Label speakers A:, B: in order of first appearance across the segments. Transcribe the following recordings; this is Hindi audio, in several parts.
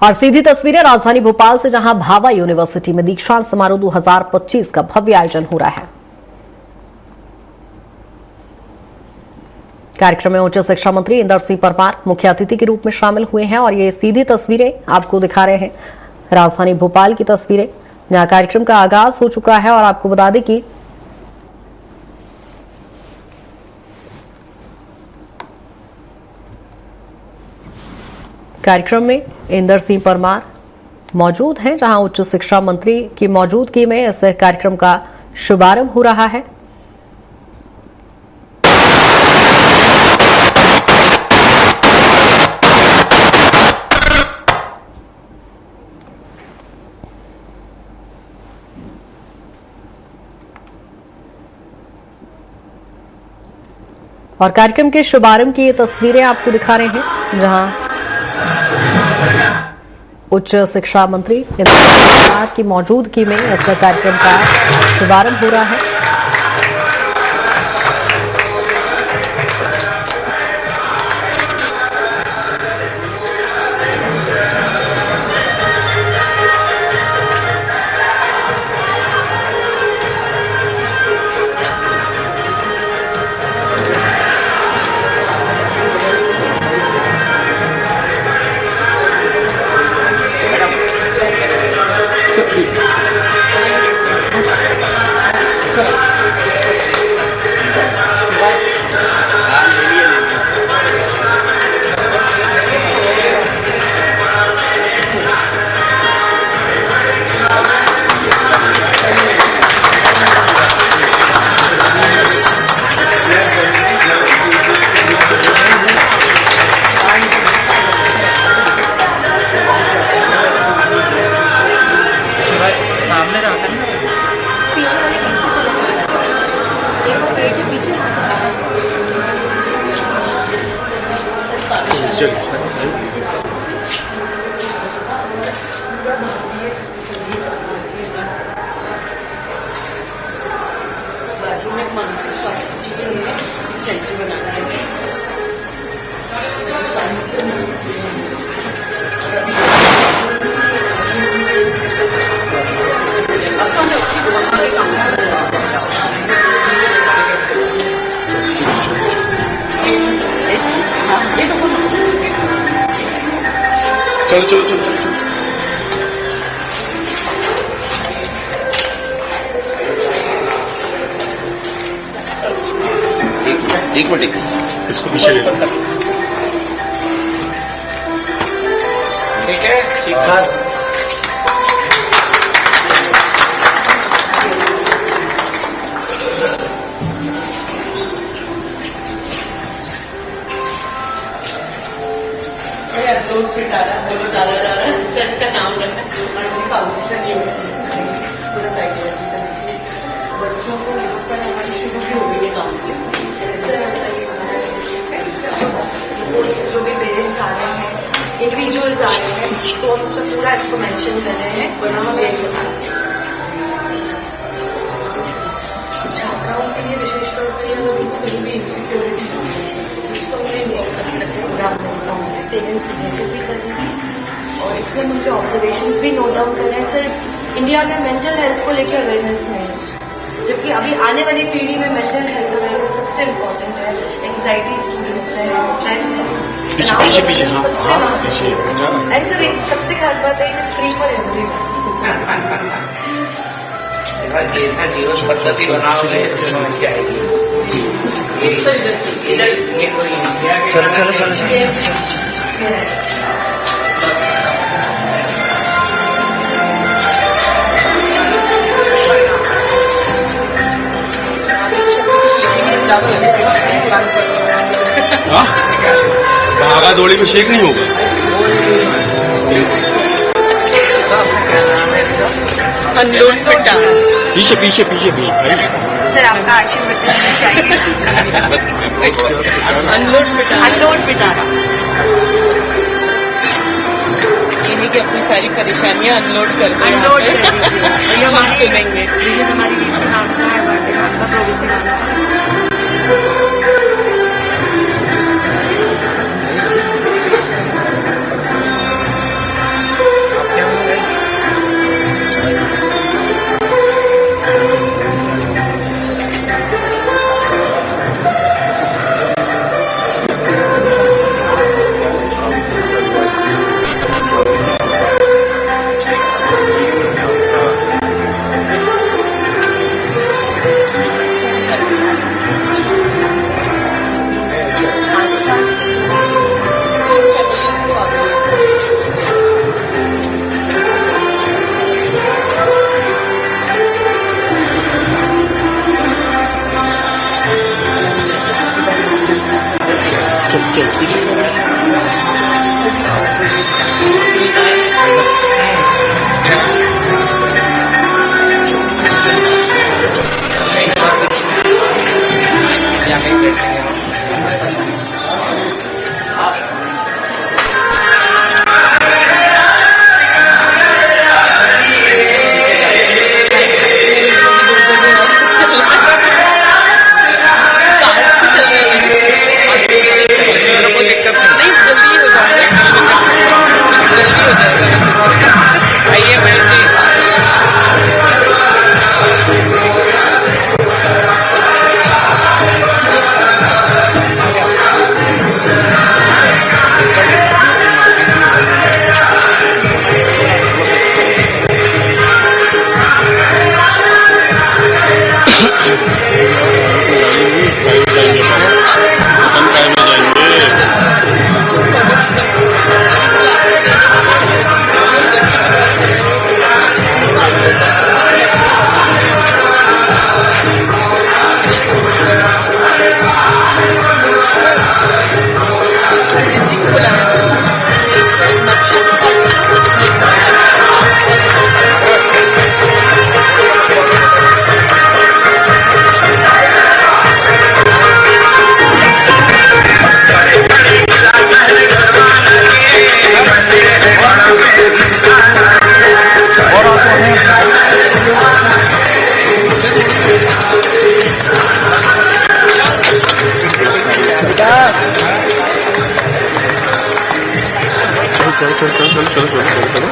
A: और सीधी तस्वीरें राजधानी भोपाल से, जहां भाभा यूनिवर्सिटी में दीक्षांत समारोह 2025 का भव्य आयोजन हो रहा है। कार्यक्रम में उच्च शिक्षा मंत्री इंदर सिंह परमार मुख्य अतिथि के रूप में शामिल हुए हैं और ये सीधी तस्वीरें आपको दिखा रहे हैं राजधानी भोपाल की तस्वीरें, जहां कार्यक्रम का आगाज हो चुका है। और आपको बता दें कि कार्यक्रम में इंदर सिंह परमार मौजूद हैं, जहां उच्च शिक्षा मंत्री की मौजूदगी में इस कार्यक्रम का शुभारंभ हो रहा है। और कार्यक्रम के शुभारंभ की ये तस्वीरें आपको दिखा रहे हैं, जहां उच्च शिक्षा मंत्री इंदर सिंह परमार की मौजूदगी में इस कार्यक्रम का शुभारंभ हो रहा है।
B: सामने रहा था पीछे वाले गेट से बाजू में मानसिक स्वास्थ्य के लिए सेंटर बनाना है।
C: चलो चलो चलो चलो चलो एक मिनट इसको पीछे ले लो। ठीक है, ठीक है।
B: लोग फिर डाला बोलो डाला जा रहा है, सेस का नाम रखा और अपनी काउंसलर ये पूरा साइकोलॉजी का बच्चों को यहाँ पर हमारी शुरू भी हो गई है काउंसलिंग। जो भी पेरेंट्स आ रहे हैं, इंडिविजुअल्स आ रहे हैं, तो हम उसमें पूरा इसको मेंशन कर रहे हैं। वरना हम ऐसे छात्राओं के लिए विशेष तौर पर कहीं भी इनसिक्योरिटी उसको हमें नोट कर सकते हैं, पूरा पेरेंट्स सिग्नेचर भी कर रहे हैं और इसमें उनके ऑब्जर्वेशंस भी नोट डाउन कर रहे हैं। सर, इंडिया में मेंटल हेल्थ को लेकर अवेयरनेस नहीं है, जबकि अभी आने वाली पीढ़ी में मेंटल हेल्थ अवेयरनेस सबसे इम्पोर्टेंट है। एंग्जाइटी स्टूडेंट्स में, स्ट्रेस है, सबसे महत्वपूर्ण। एंड सर, सबसे खास बात है, it is free for everyone.
D: जैसा जीवन पद्धति बनाओगे इसमें समस्या आएगी। चलो चलो चलो
C: भागा दौड़ी में शेक नहीं होगा।
B: अनलोड पिटा
C: पीछे पीछे पीछे भी
B: सर, आपका आशीर्वचन होना चाहिए। अनलोड पिटारा ये कि अपनी सारी परेशानियां अनलोड कर दो, अनलोड हम सुनेंगे। हमारी डीसी नाम का है, आपका प्रोविसी नाम का।
C: चलो चलो चलो चलो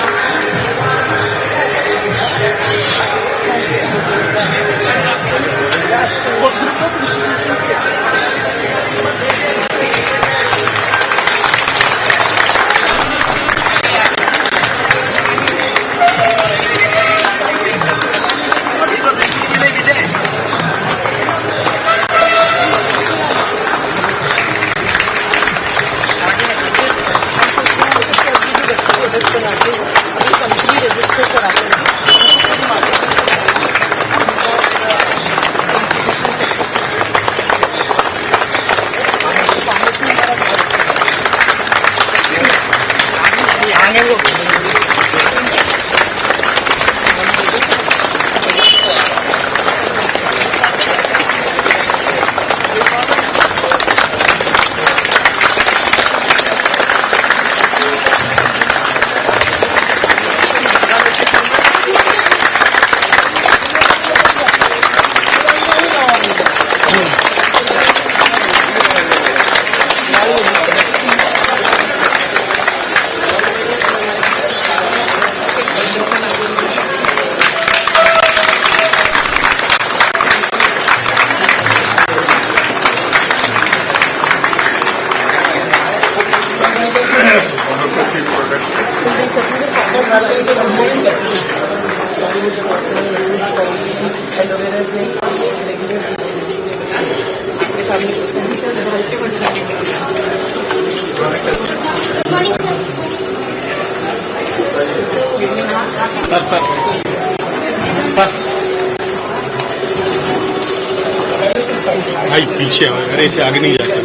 C: भाई पीछे अरे इसे आगे नहीं जाते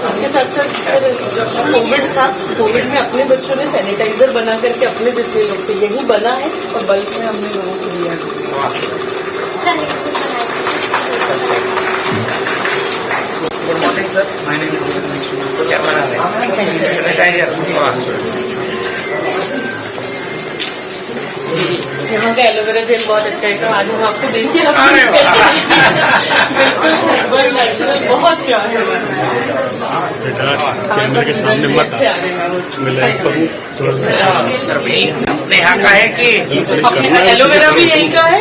B: उसके साथ साथ कोविड था, कोविड में अपने बच्चों ने सैनिटाइजर बना करके अपने जितने लोग थे यही बना है और बल्क में हमने लोगों को दिया।
D: Good morning sir, my name is क्या बना है सैनिटाइजर।
B: यहाँ का एलोवेरा जेल बहुत अच्छा है, तो आज हम आपको देखिए बिल्कुल नेचुरल, बहुत प्योर है।
C: कैमरे के सामने मत
D: अपने यहाँ का है कि
B: अपने एलोवेरा भी यहीं का है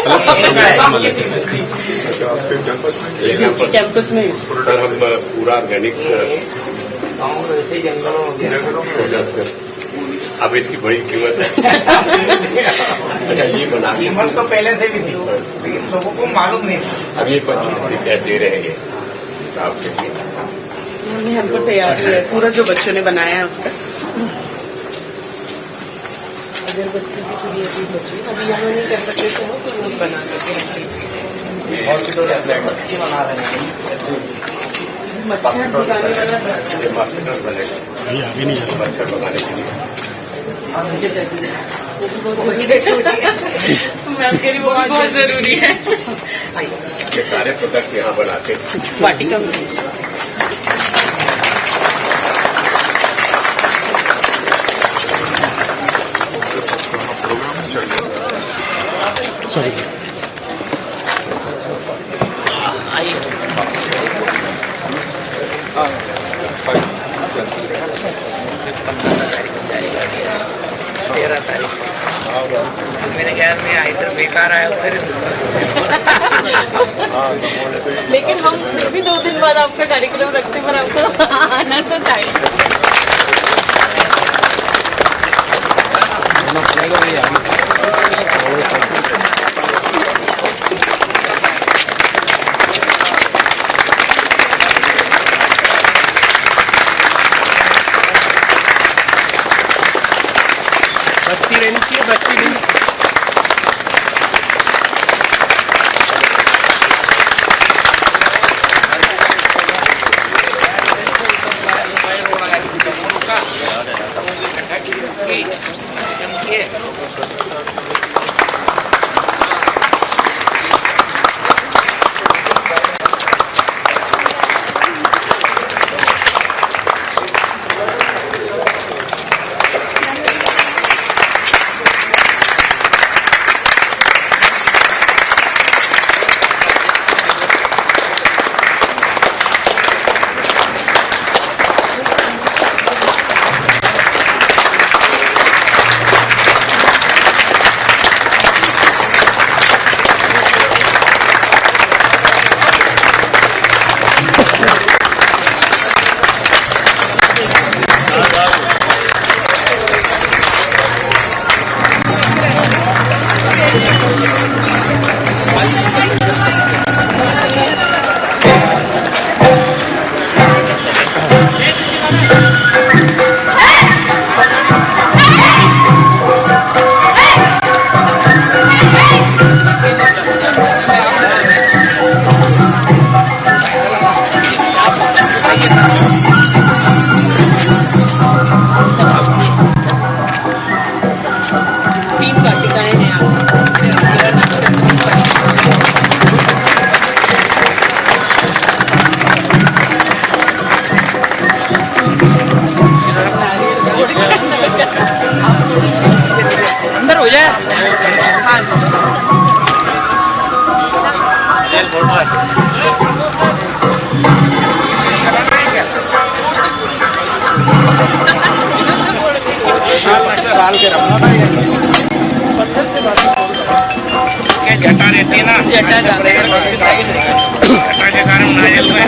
B: कैंपस में
E: हम पूरा ऑर्गेनिक अब इसकी बड़ी कीमत है। अच्छा ये बना
D: कीमत तो पहले से भी थी, लोगों को मालूम नहीं था।
E: अब ये 25 दे रहे हैं
B: हमने हमको तैयार किया है पूरा जो बच्चों ने बनाया है उसका। अगरबत्ती भी पूरी अच्छी बच्ची अभी यहाँ नहीं कर सकते थे तो लोग बना देते
D: अगरबत्ती बना रहे हैं,
B: मच्छर भगाने वाला
E: ये मास्टर बनेगा
C: भाई आगे नहीं जाते
E: मच्छर भगाने के लिए।
B: मैम कह रही वो बहुत जरूरी है।
E: ये सारे प्रोडक्ट यहाँ बनाते हैं।
B: वाटिका में
C: सॉरी
D: तेरह तारीख मेरे ख्याल में इधर बेकार आया फिर
B: लेकिन हम फिर भी 2 दिन बाद आपका कार्यक्रम रखते पर आपको आना तो चाहिए।
D: बस्ती रहनी चाहिए, बस्ती नहीं। अंदर हो जाए। डाल के रखना था पत्थर से जटा रहती है ना, जटा के कारण नारियल में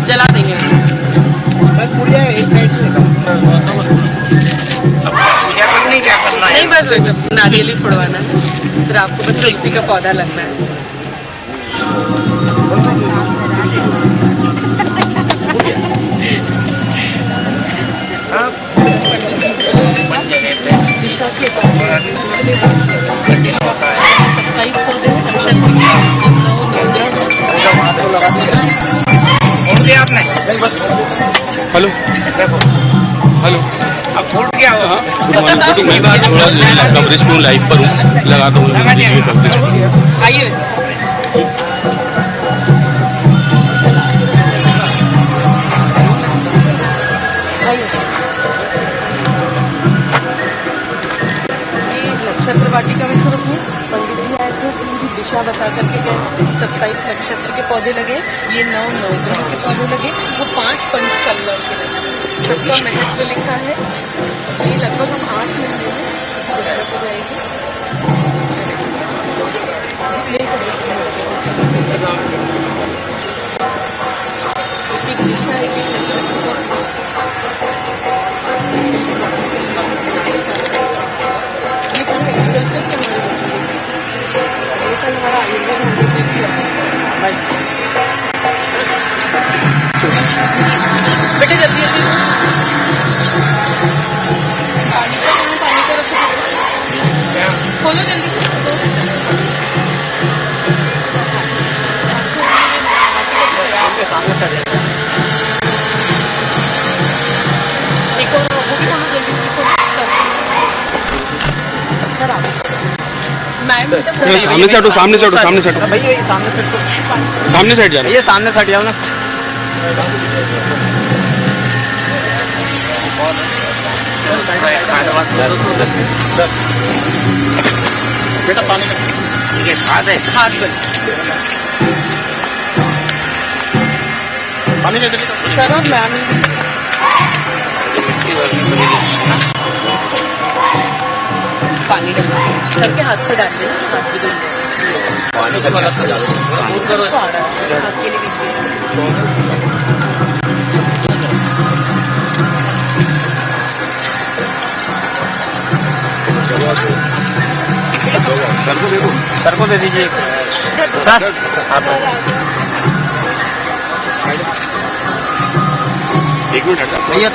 D: जला देंगे। बस पूजा एक साइड से पूजा करनी, क्या करना है? नहीं, बस वैसे नारियल ही फोड़वाना है, फिर आपको बस तुलसी का पौधा लगना है। दिशा के 27 पौधे आपने।
C: हेलो हेलो,
D: अब फूट गया हो।
C: मैं थोड़ा कवरेज को लाइव पर हूँ, लगाता हूँ कवरेज को।
D: आइए नक्षत्र वाटिका में स्वरूप में पंडित जी आए थे, पूरी दिशा बता करके गए। 27 नक्षत्र के पौधे लगे, ये 9 नवग्रह के पौधे लगे, वो 5 पंचकल्लर के लगे। सबका महत्व लिखा है। ये लगभग हम 8 महीने में हो जाएगी। एक दिशा एक बेटे जल्दी जल्दी पानी का रखो, खोलो जल्दी से। एक और वो भी खोलो जल्दी से।
C: सामने से हटो, सामने से हटो, सामने से हटो
D: भैया, सामने से
C: सामने साइड जाना।
D: ये सामने से हट जाओ ना। बेटा पानी ये खाद है, खाद पानी दे दे सर। और मैम पानी डाल सर के हाथ पे डाल देना, हाथ भी
E: पानी का गिलास खा जाओ।
D: अकेले बीच में
E: सर को दे दो।
C: सर को दे दीजिए सर।
E: एक मिनट हटा
C: भैया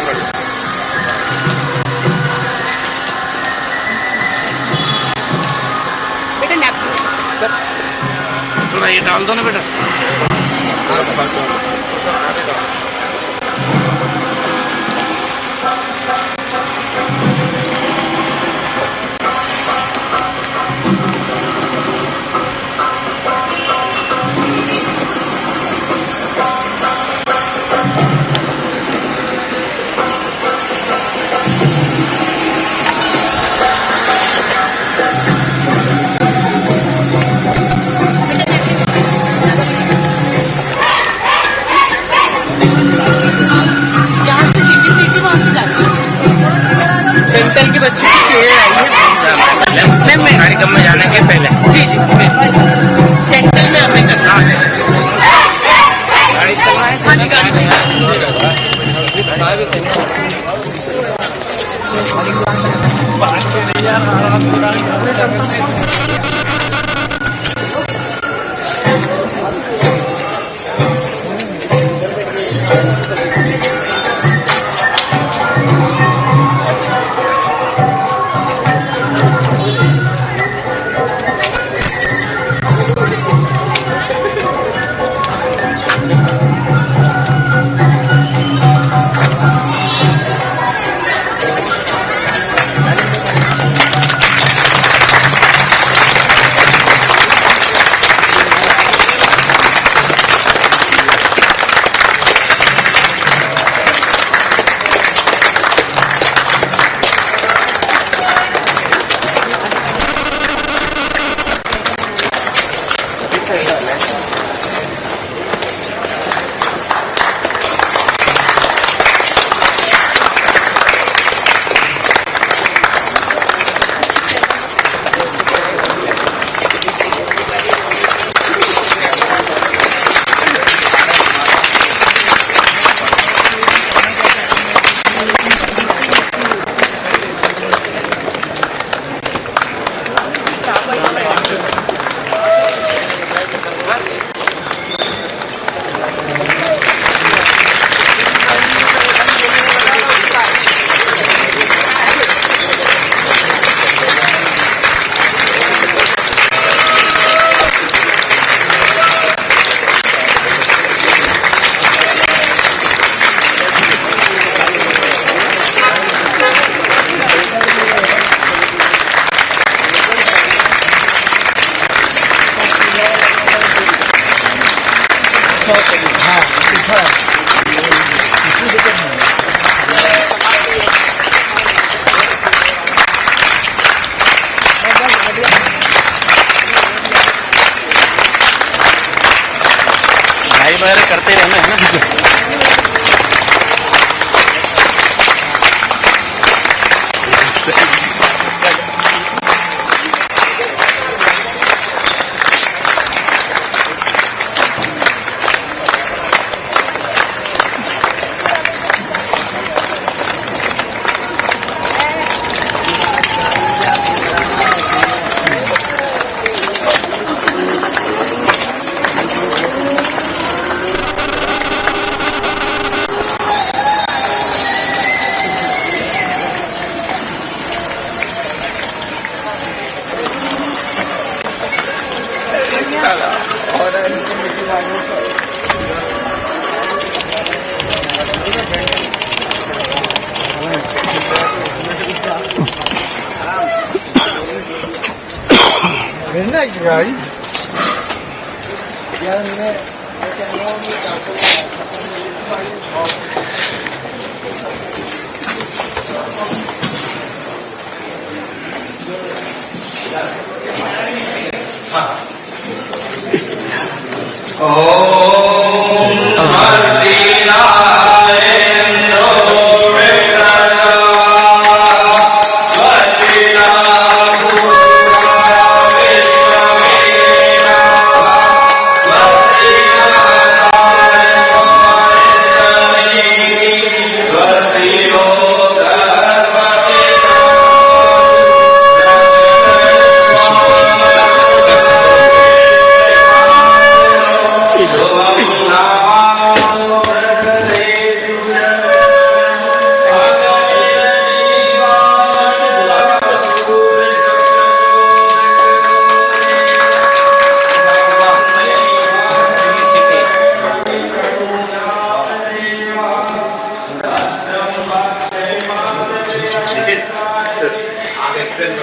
D: बेटा नैपकिन
C: थोड़ा ये डाल दो ना बेटा।
D: यहाँ से सीधी सीधी वहाँ से जाती है। डेंटल के बच्चे की चेयर आई है। मैं
C: कार्यक्रम में जाने के पहले
D: जी डेंटल में हमें करना है।
C: गाड़ी चलना है।
D: हाँ जी गाड़ी
C: भाई वगैरह करते रहना है ना।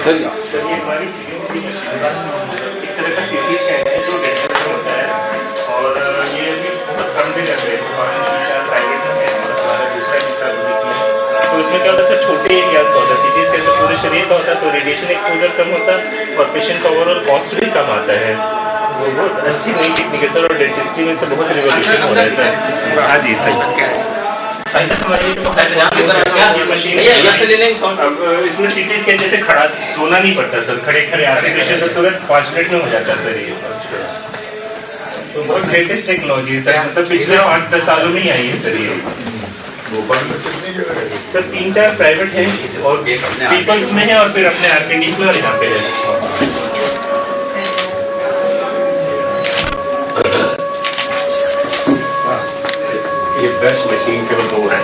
E: सर
F: ये हमारी सीधी मशीन है, एक तरह का सीटी स्कैन है जो डेंटल में होता है और ये अभी बहुत कम दिन रहते हैं, प्राइवेट में है और हमारा दूसरा हिस्सा इसमें। तो इसमें क्या होता है सर, छोटे एरियाज का होता है, सीटी स्कैन तो पूरे शरीर का होता है, तो रेडिएशन एक्सपोजर कम होता है और पेशेंट का ओवरऑल कॉस्ट भी कम आता है। तो बहुत अच्छी नई टेक्निक है सर और डेंटिस्ट्री में से बहुत रिवोल्यूशन हो रहा है सर। हाँ जी सर, ये मशीन अब इसमें सीटी स्कैन जैसे खड़ा सोना नहीं पड़ता सर, खड़े खड़े आते पेशेंट तो तुरंत 5 मिनट में हो जाता है सर ये। तो बहुत लेटेस्ट टेक्नोलॉजी है सर, मतलब पिछले 5-10 सालों में ही आई है सर ये। सर 3-4 प्राइवेट है और पीपल्स में है और फिर अपने आरकेडी में और यहाँ पे है।
E: ये ब्रश मशीन के 2 है,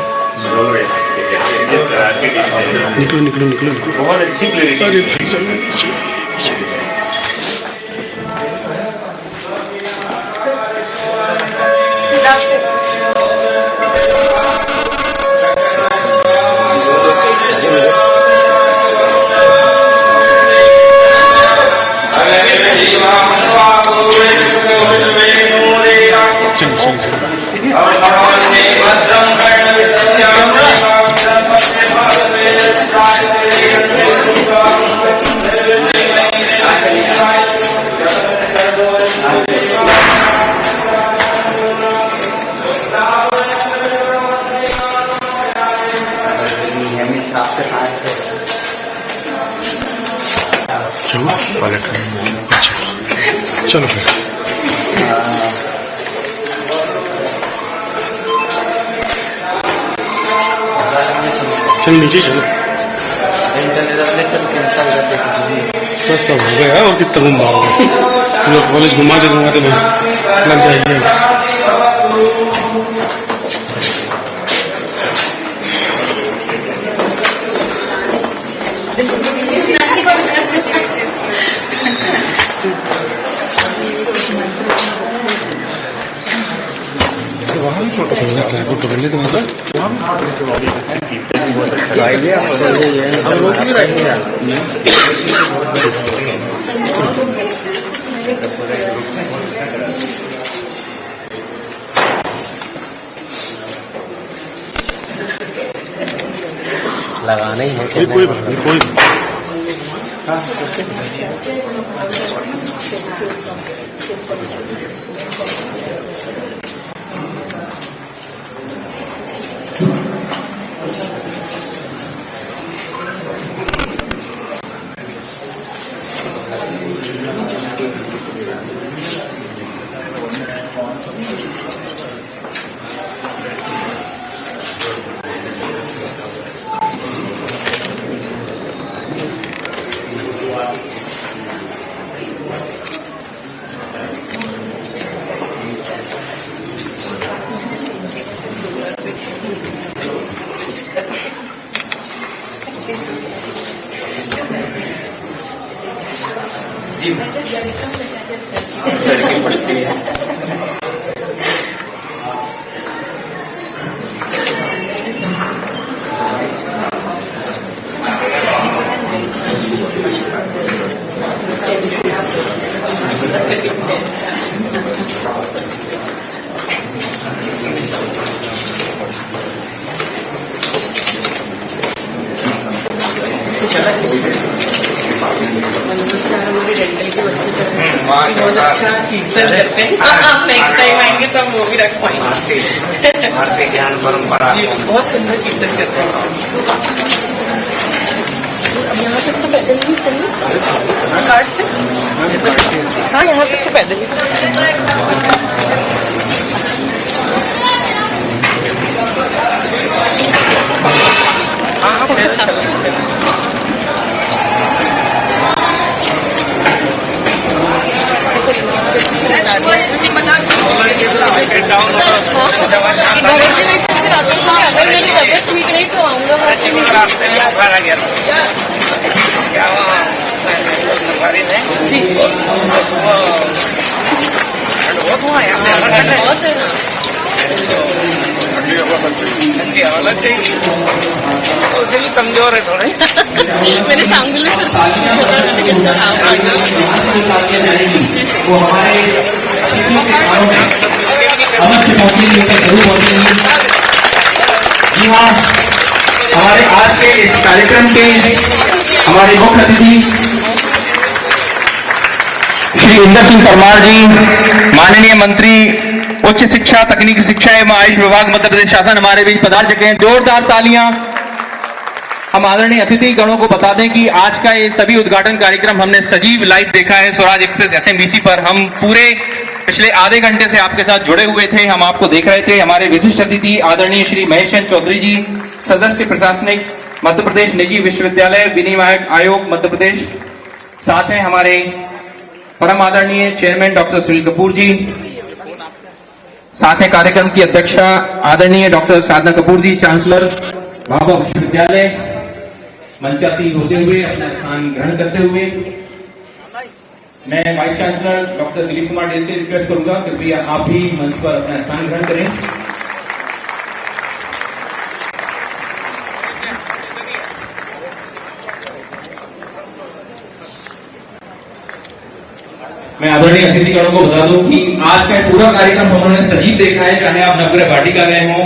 E: दोनों
C: निकलो।
F: बहुत अच्छी क्लैरिटी।
C: चलो फिर चल नीचे चलो, बस सब हो गया और कितना घुमाओगे, कॉलेज घुमाते घुमाते लग जाएगी। फोटो कर लेते हैं सर,
E: लगाना ही है
C: कोई बात नहीं, कोई
E: सड़कें पड़ती है।
D: बहुत अच्छा कीर्तन करते हैं, हम नेक्स्ट टाइम आएंगे तो हम वो भी रख पाएंगे।
E: भारतीय ज्ञान परंपरा
D: जी बहुत सुंदर कीर्तन करते हैं। यहाँ तक तो पैदल ही चलिए कार्ड से, हाँ यहाँ तक तो पैदल ही। ठीक नहीं तो आऊंगा बहुत
G: से भी कमजोर है थोड़े।
D: मैंने सांगुल सर को पूछा था, मैंने कहा सर आप आना।
H: जी हाँ, हमारे आज के इस कार्यक्रम के हमारे मुख्य अतिथि श्री इंदर सिंह परमार जी, माननीय मंत्री उच्च शिक्षा, तकनीकी शिक्षा एवं आयुष विभाग मध्य प्रदेश शासन हमारे बीच पधार चुके हैं। जोरदार तालियां। हम आदरणीय अतिथि गणों को बता दें कि आज का ये सभी उद्घाटन कार्यक्रम हमने सजीव लाइव देखा है स्वराज एक्सप्रेस SMBC पर। हम पूरे पिछले आधे घंटे से आपके साथ जुड़े हुए थे, हम आपको देख रहे थे। हमारे विशिष्ट अतिथि आदरणीय श्री महेश चंद्र चौधरी जी, सदस्य प्रशासनिक मध्य प्रदेश निजी विश्वविद्यालय विनियामक आयोग मध्य प्रदेश, साथ हैं हमारे परम आदरणीय चेयरमैन डॉक्टर सुनील कपूर जी, साथ हैं कार्यक्रम की अध्यक्षा आदरणीय डॉक्टर साधना कपूर जी, चांसलर भाभा विश्वविद्यालय, मंचासीन होते हुए अपना स्थान ग्रहण करते हुए मैं vice chancellor doctor Dilip Kumar डेल से रिक्वेस्ट करूंगा कृपया आप भी मंच पर अपना स्थान ग्रहण करें। मैं आदरणीय अतिथिगणों को बता दूं कि आज का पूरा कार्यक्रम उन्होंने सजीव देखा है, चाहे आप नवग्रह वाटिका गए हों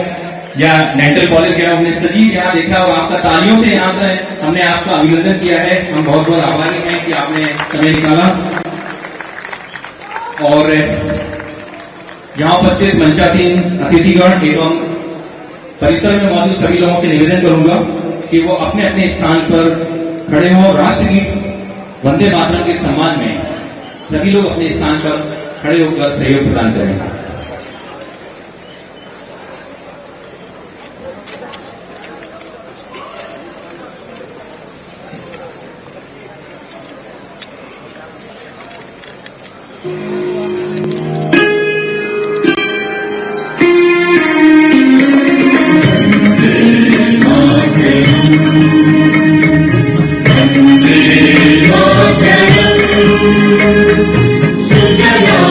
H: या डेंटल कॉलेज गए, हमने सजीव यहाँ देखा और आपका तालियों से यहाँ से हमने आपका अभिनंदन किया है। हम बहुत बहुत आभारी हैं कि आपने समय निकाला। और यहाँ उपस्थित मंचासीन अतिथिगण एवं परिसर में मौजूद सभी लोगों से निवेदन करूंगा कि वो अपने अपने स्थान पर खड़े हों। राष्ट्रगीत वंदे मातरम के सम्मान में सभी लोग अपने स्थान पर खड़े होकर सहयोग प्रदान करें।
I: सुजलां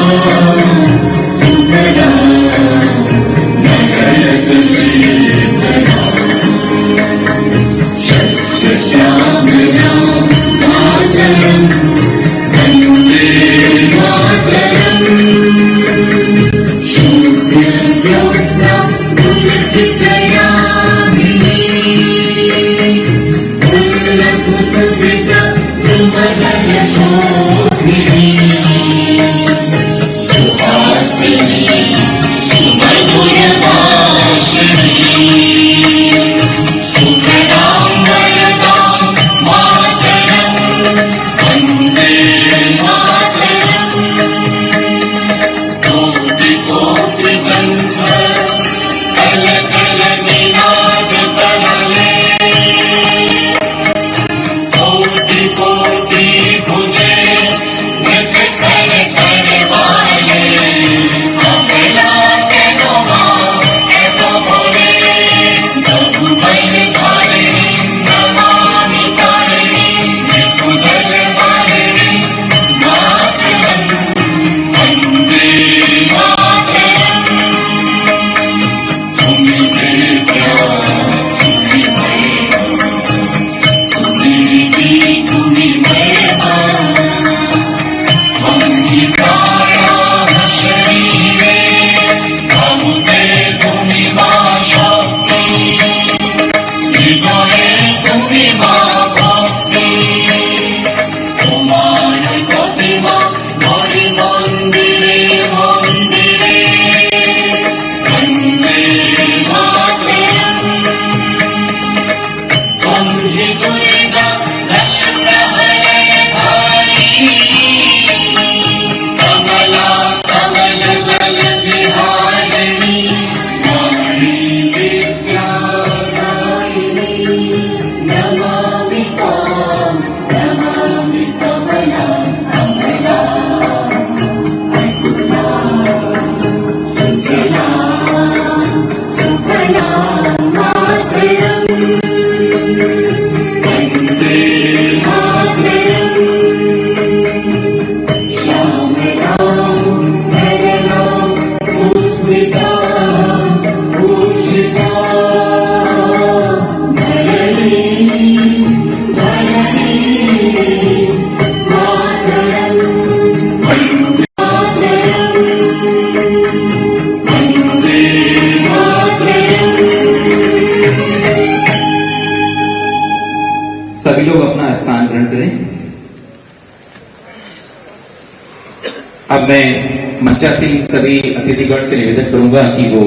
H: अब मैं मंचासीन सभी अतिथिगण से निवेदन करूंगा कि वो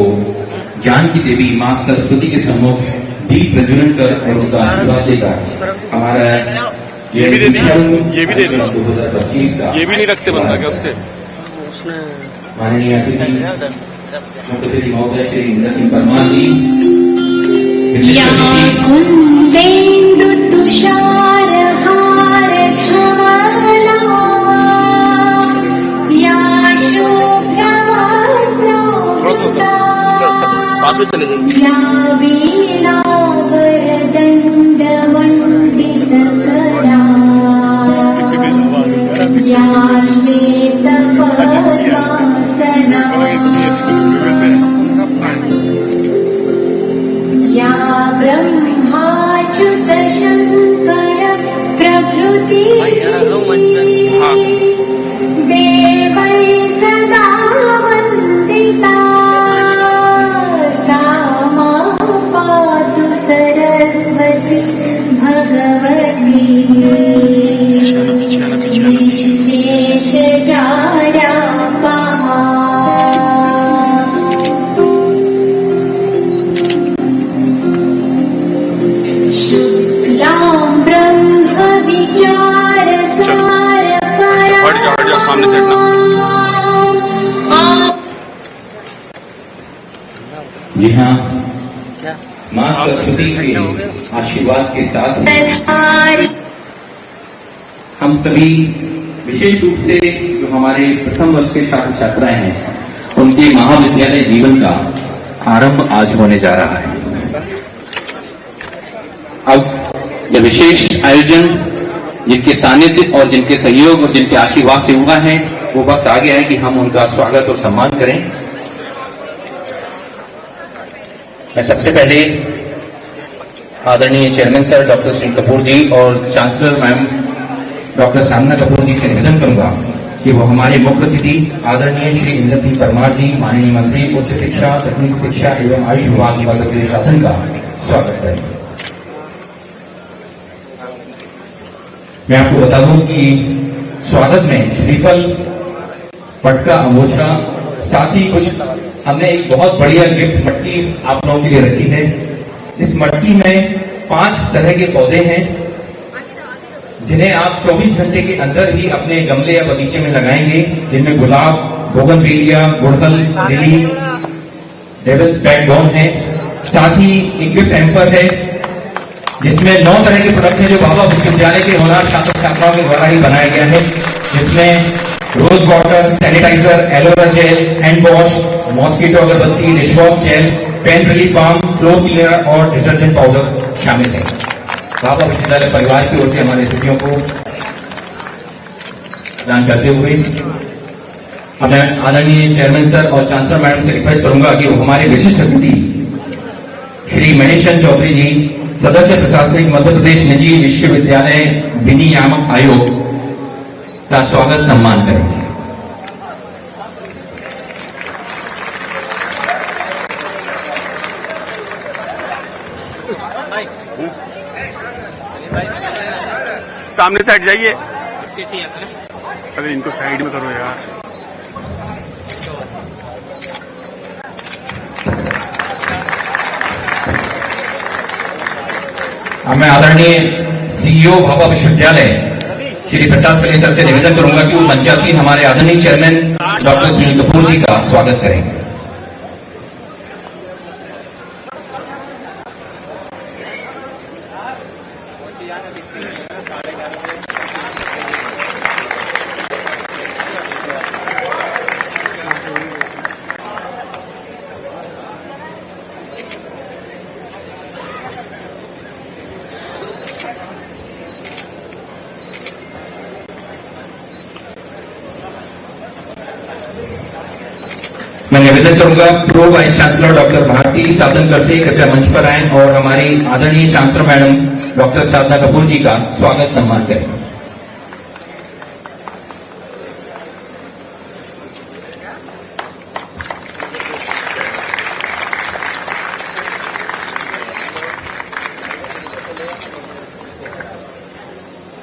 H: ज्ञान की देवी मां सरस्वती के सम्मुख दीप प्रज्वलन कर और उनका आशीर्वाद लेकर हमारा
C: ये भी दे दिया, ये भी दे दिया।
H: 2025 का
C: ये भी नहीं रखते बंदा क्या उससे?
H: माननीय अतिथि महोदय श्री इंद्र सिंह परमार जी,
G: या कुन्देन्दु तुषारहार धवला, या शुभ्रवस्त्रवृता, या वीणावरदण्डवण्डितकरा, या श्वेतपद्मासना, या ब्रह्माच्युतशङ्कर प्रभृति देवै सदा वन्दिता, सा मां पातु सरस्वती भगवती विशेषजाड्यापहा। शुक्लां ब्रह्म विचारसारपरा,
C: सामने से हटना।
H: जी हाँ, मां सरस्वती के आशीर्वाद के साथ हम सभी विशेष रूप से जो हमारे प्रथम वर्ष के छात्र छात्राएं हैं उनके महाविद्यालय जीवन का आरंभ आज होने जा रहा है। अब यह विशेष आयोजन जिनके सानिध्य और जिनके सहयोग और जिनके आशीर्वाद से हुआ है, वो वक्त आ गया है कि हम उनका स्वागत और सम्मान करें। मैं सबसे पहले आदरणीय chairman sir doctor Shri Kapoor ji और chancellor ma'am doctor Sadhana Kapoor ji से निवेदन करूंगा कि वो हमारे मुख्य अतिथि आदरणीय श्री इंद्र सिंह परमार जी, माननीय मंत्री उच्च शिक्षा, तकनीक शिक्षा एवं आयुष विभाग मध्य प्रदेश शासन का स्वागत करें। मैं आपको बता दूं कि स्वागत में श्रीफल, पटका, अंगोछा, साथ ही कुछ हमने एक बहुत बढ़िया गिफ्ट मटकी आप लोगों के लिए रखी है। इस मटकी में 5 तरह के पौधे हैं जिन्हें आप 24 घंटे के अंदर ही अपने गमले या बगीचे में लगाएंगे, जिनमें गुलाब, बोगनवेलिया, गुड़हल, लिली, डेविल्स बैकबोन है। साथ ही एक गिफ्ट हैम्पर है जिसमें 9 तरह के प्रोडक्ट हैं जो बाबा विश्वविद्यालय के होनहार छात्र छात्राओं के द्वारा ही बनाया गया है, जिसमें rose water, sanitiser, aloe vera gel, hand wash, mosquito अगरबत्ती, dishwash gel, pain relief balm, floor cleaner और डिटर्जेंट पाउडर शामिल है। बाबा विश्वविद्यालय परिवार की ओर से हमारे अतिथियों को दान करते हुए मैं आदरणीय चेयरमैन सर और चांसलर मैडम से रिक्वेस्ट करूंगा कि वो हमारे विशिष्ट अतिथि श्री महेश चंद्र चौधरी जी, सदस्य प्रशासनिक मध्य प्रदेश निजी विश्वविद्यालय विनियामक आयोग का स्वागत सम्मान करेंगे।
C: सामने साइड जाइए। अरे इनको साइड में करो यार।
H: अब मैं आदरणीय सीईओ भाभा विश्वविद्यालय श्री प्रसाद पल्ले सर से निवेदन करूंगा कि वो मंचासीन हमारे आदरणीय चेयरमैन डॉक्टर सुनील कपूर जी का स्वागत करेंगे। मैं निवेदन करूंगा pro vice chancellor doctor Bharti Sadhankar से कृपया मंच पर आएं और हमारी आदरणीय chancellor madam doctor Sadhana Kapoor ji का स्वागत सम्मान करें।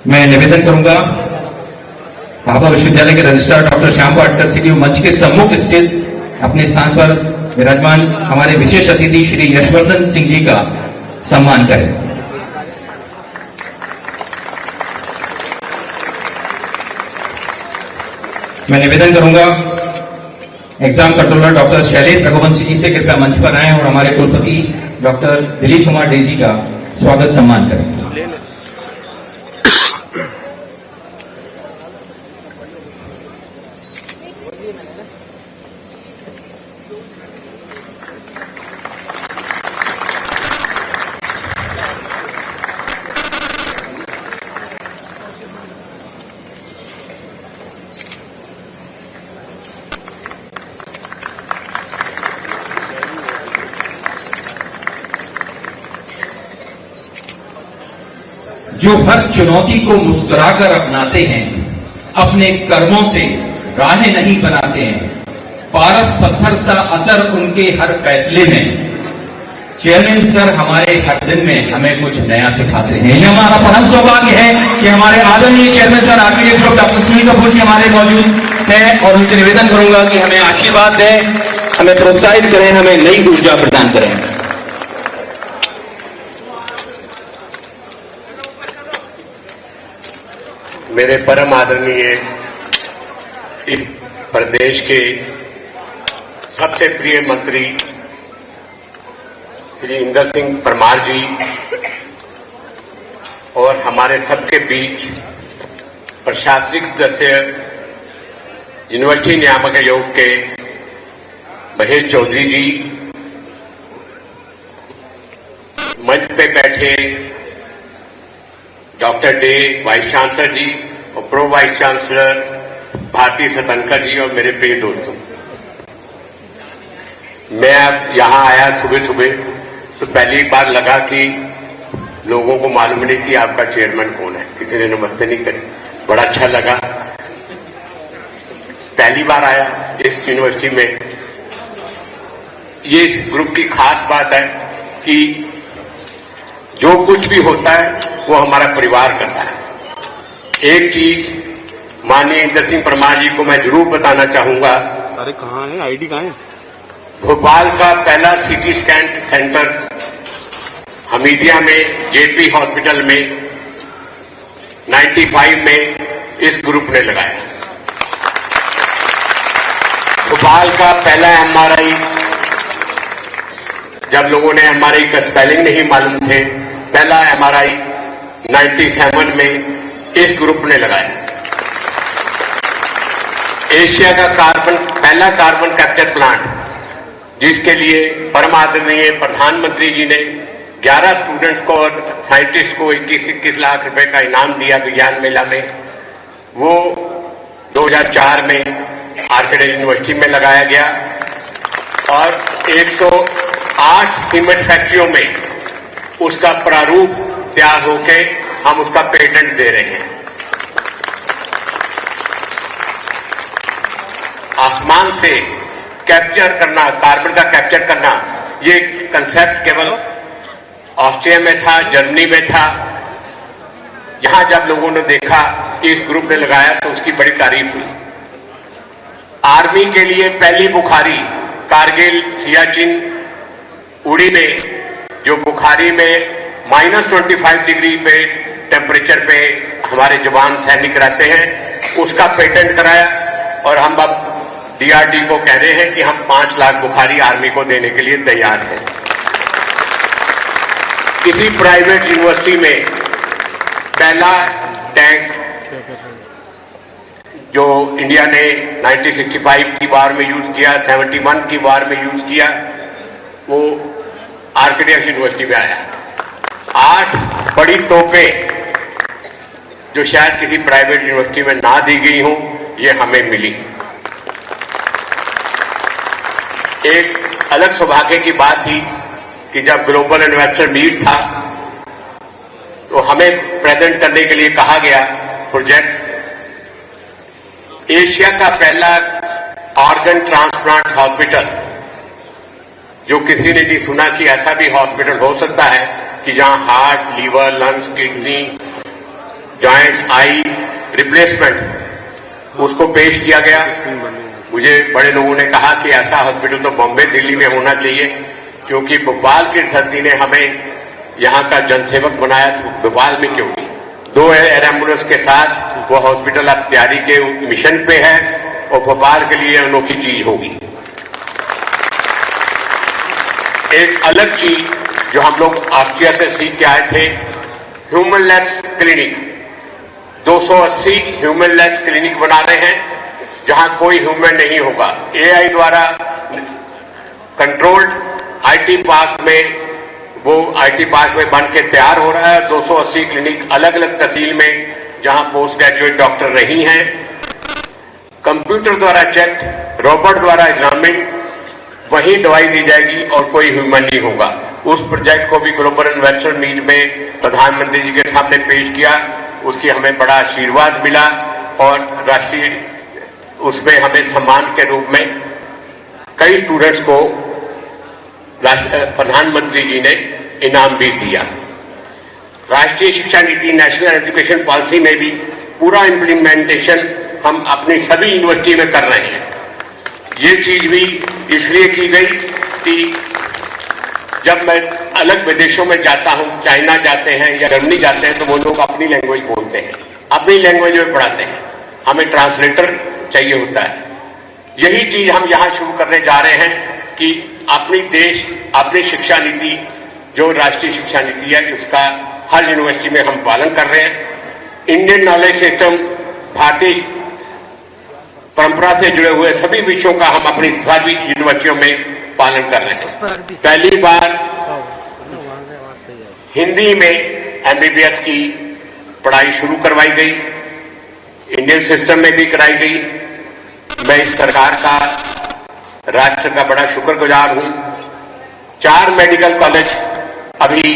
H: मैं निवेदन करूंगा भाभा विश्वविद्यालय के registrar doctor Shyam Patkar city मंच के सम्मुख स्थित अपने स्थान पर विराजमान हमारे विशेष अतिथि श्री यशवर्धन सिंह जी का सम्मान करें। मैं निवेदन करूंगा exam controller doctor Shailesh Raghuvanshi ji से कृपया मंच पर आए और हमारे कुलपति डॉक्टर दिलीप कुमार डे जी का स्वागत सम्मान करें। जो हर चुनौती को मुस्कुराकर अपनाते हैं, अपने कर्मों से राहें नहीं बनाते हैं, पारस पत्थर सा असर उनके हर फैसले में, चेयरमैन सर हमारे हर दिन में हमें कुछ नया सिखाते हैं। यह हमारा परम सौभाग्य है कि हमारे आदरणीय chairman sir RPF group doctor Sunil Kapoor ji हमारे मौजूद हैं और उनसे निवेदन करूंगा कि हमें आशीर्वाद दें, हमें प्रोत्साहित करें, हमें नई ऊर्जा प्रदान करें।
E: मेरे परम आदरणीय इस प्रदेश के सबसे प्रिय मंत्री श्री इंदर सिंह परमार जी और हमारे सबके बीच प्रशासनिक सदस्य यूनिवर्सिटी नियामक आयोग के महेश चौधरी जी, मंच पे बैठे डॉक्टर डे वाइस चांसलर जी और प्रो वाइस चांसलर भारती सतनकर जी और मेरे प्रिय दोस्तों, मैं अब यहां आया सुबह सुबह तो पहली बार लगा कि लोगों को मालूम नहीं कि आपका चेयरमैन कौन है, किसी ने नमस्ते नहीं करी। बड़ा अच्छा लगा, पहली बार आया इस यूनिवर्सिटी में। ये इस ग्रुप की खास बात है कि जो कुछ भी होता है वो हमारा परिवार करता है। एक चीज माननीय इंदर सिंह परमार जी को मैं जरूर बताना चाहूंगा।
C: अरे कहाँ है आईडी कहाँ है?
E: भोपाल का पहला सीटी स्कैन सेंटर हमीदिया में जेपी हॉस्पिटल में 95 में इस ग्रुप ने लगाया। भोपाल का पहला एमआरआई, जब लोगों ने एमआरआई का स्पेलिंग नहीं मालूम थे, पहला एमआरआई 97 में इस ग्रुप ने लगाया। एशिया का पहला कार्बन कैप्चर प्लांट, जिसके लिए परम आदरणीय प्रधानमंत्री जी ने 11 स्टूडेंट्स को और साइंटिस्ट को 21 लाख रुपए का इनाम दिया विज्ञान मेला में, वो 2004 में आर्किटेक्चर यूनिवर्सिटी में लगाया गया। और 108 सीमेंट फैक्ट्रियों में उसका प्रारूप तैयार होके हम उसका पेटेंट दे रहे हैं। आसमान से कैप्चर करना, कार्बन का कैप्चर करना, ये कंसेप्ट केवल ऑस्ट्रिया में था, जर्मनी में था। यहां जब लोगों ने देखा कि इस ग्रुप ने लगाया तो उसकी बड़ी तारीफ हुई। आर्मी के लिए पहली बुखारी कारगिल, सियाचिन, उड़ी में, जो बुखारी में -25 डिग्री पे टेम्परेचर पे हमारे जवान सैनिक रहते हैं, उसका पेटेंट कराया। और हम अब डीआरडी को कह रहे हैं कि हम 5 लाख बुखारी आर्मी को देने के लिए तैयार हैं। किसी प्राइवेट यूनिवर्सिटी में पहला टैंक जो इंडिया ने 1965 की वार में यूज किया, 71 की वार में यूज किया, वो आर्किटेक्चर यूनिवर्सिटी में आया। 8 बड़ी तोपें जो शायद किसी प्राइवेट यूनिवर्सिटी में ना दी गई हों, ये हमें मिली। एक अलग सौभाग्य की बात थी कि जब ग्लोबल इन्वेस्टर मीट था तो हमें प्रेजेंट करने के लिए कहा गया प्रोजेक्ट, एशिया का पहला ऑर्गन ट्रांसप्लांट हॉस्पिटल, जो किसी ने नहीं सुना कि ऐसा भी हॉस्पिटल हो सकता है कि जहां heart, liver, lungs, kidney, joints, eye replacement उसको पेश किया गया। मुझे बड़े लोगों ने कहा कि ऐसा हॉस्पिटल तो बॉम्बे दिल्ली में होना चाहिए, क्योंकि भोपाल की धरती ने हमें यहाँ का जनसेवक बनाया, तो भोपाल में क्यों नहीं। 2 एयर एम्बुलेंस के साथ वो हॉस्पिटल अब तैयारी के मिशन पे है और भोपाल के लिए अनोखी चीज होगी। एक अलग चीज जो हम लोग ऑस्ट्रिया से सीख के आए थे, ह्यूमनलेस क्लिनिक। 280 ह्यूमनलेस क्लिनिक बना रहे हैं जहां कोई ह्यूमन नहीं होगा। एआई द्वारा कंट्रोल्ड आईटी पार्क में, वो आईटी पार्क में बन के तैयार हो रहा है। 280 क्लिनिक अलग अलग तहसील में जहां पोस्ट ग्रेजुएट डॉक्टर नहीं हैं, कंप्यूटर द्वारा चेक, रोबोट द्वारा एग्जामिन, वही दवाई दी जाएगी और कोई ह्यूमन नहीं होगा। उस प्रोजेक्ट को भी ग्लोबल इन्वेस्टर मीट में प्रधानमंत्री जी के सामने पेश किया, उसकी हमें बड़ा आशीर्वाद मिला और राष्ट्रीय उसमें हमें सम्मान के रूप में कई स्टूडेंट्स को प्रधानमंत्री जी ने इनाम भी दिया। राष्ट्रीय शिक्षा नीति, नेशनल एजुकेशन पॉलिसी में भी पूरा इम्प्लीमेंटेशन हम अपनी सभी यूनिवर्सिटी में कर रहे हैं। ये चीज भी इसलिए की गई कि जब मैं अलग विदेशों में जाता हूं, चाइना जाते हैं या जर्मनी जाते हैं, तो वो लोग अपनी लैंग्वेज बोलते हैं, अपनी लैंग्वेज में पढ़ाते हैं, हमें ट्रांसलेटर चाहिए होता है। यही चीज हम यहां शुरू करने जा रहे हैं कि अपनी शिक्षा नीति, जो राष्ट्रीय शिक्षा नीति है, उसका हर यूनिवर्सिटी में हम पालन कर रहे हैं। इंडियन नॉलेज सिस्टम, भारतीय परंपरा से जुड़े हुए सभी विषयों का हम अपनी सभी यूनिवर्सिटियों में पालन कर रहे हैं। पहली बार हिंदी में एमबीबीएस की पढ़ाई शुरू करवाई गई, इंडियन सिस्टम में भी कराई गई। मैं इस सरकार का, राष्ट्र का बड़ा शुक्रगुजार हूं। 4 मेडिकल कॉलेज अभी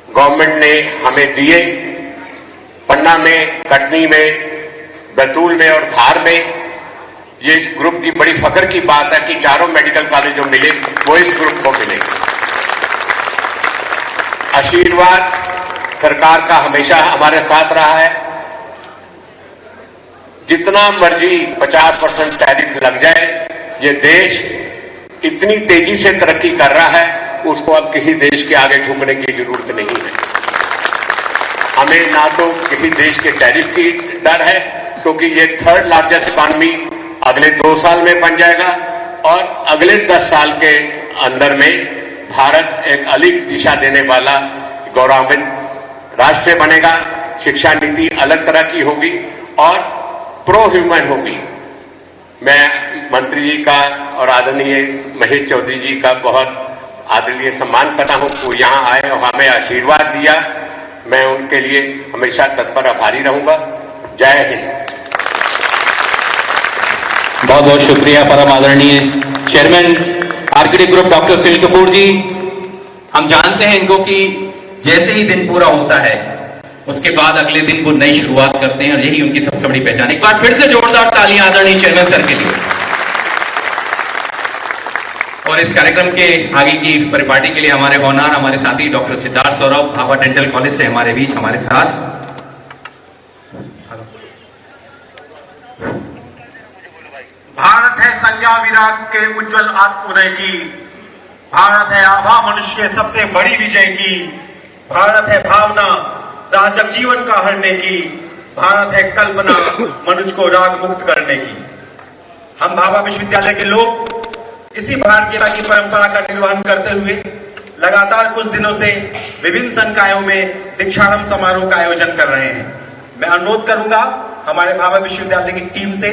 E: गवर्नमेंट ने हमें दिए, पन्ना में, कटनी में, बैतूल में और धार में। ये इस ग्रुप की बड़ी फख्र की बात है कि 4 मेडिकल कॉलेज जो मिले वो इस ग्रुप को मिले। आशीर्वाद सरकार का हमेशा हमारे साथ रहा है। जितना मर्जी 50% टैरिफ लग जाए, ये देश इतनी तेजी से तरक्की कर रहा है, उसको अब किसी देश के आगे झुकने की जरूरत नहीं है। हमें ना तो किसी देश के टैरिफ की डर है, क्योंकि ये 3rd लार्जेस्ट इकॉनमी अगले 2 साल में बन जाएगा और अगले 10 साल के अंदर में भारत एक अलग दिशा देने वाला गौरवान्वित राष्ट्र बनेगा। शिक्षा नीति अलग तरह की होगी और प्रो ह्यूमन होगी। मैं मंत्री जी का और आदरणीय महेश चौधरी जी का बहुत आदरणीय सम्मान करता हूं, वो यहां आए और हमें आशीर्वाद दिया। मैं उनके लिए हमेशा तत्पर आभारी रहूंगा। जय हिंद।
H: बहुत बहुत शुक्रिया परम आदरणीय chairman architect group doctor Sunil Kapoor ji. हम जानते हैं इनको कि जैसे ही दिन पूरा होता है उसके बाद अगले दिन वो नई शुरुआत करते हैं और यही उनकी सबसे बड़ी पहचान। एक बार फिर से जोरदार तालियां आदरणीय चेयरमैन सर के लिए। और इस कार्यक्रम के आगे की परिपाटी के लिए हमारे होनहार हमारे साथी doctor Siddharth Saurabh Bhabha dental college से हमारे बीच हमारे साथ।
I: भारत है संज्ञा विराग के उज्जवल आत्मोदय की, भारत है आभा मनुष्य के सबसे बड़ी विजय की, भारत है भावना राजक जीवन का हरने की, भारत है कल्पना मनुष्य को राग मुक्त करने की। हम भाभा विश्वविद्यालय के लोग इसी भारतीयता की परंपरा का निर्वहन करते हुए लगातार कुछ दिनों से विभिन्न संकायों में दीक्षांत समारोह का आयोजन कर रहे हैं। मैं अनुरोध करूंगा हमारे भाभा विश्वविद्यालय की टीम से,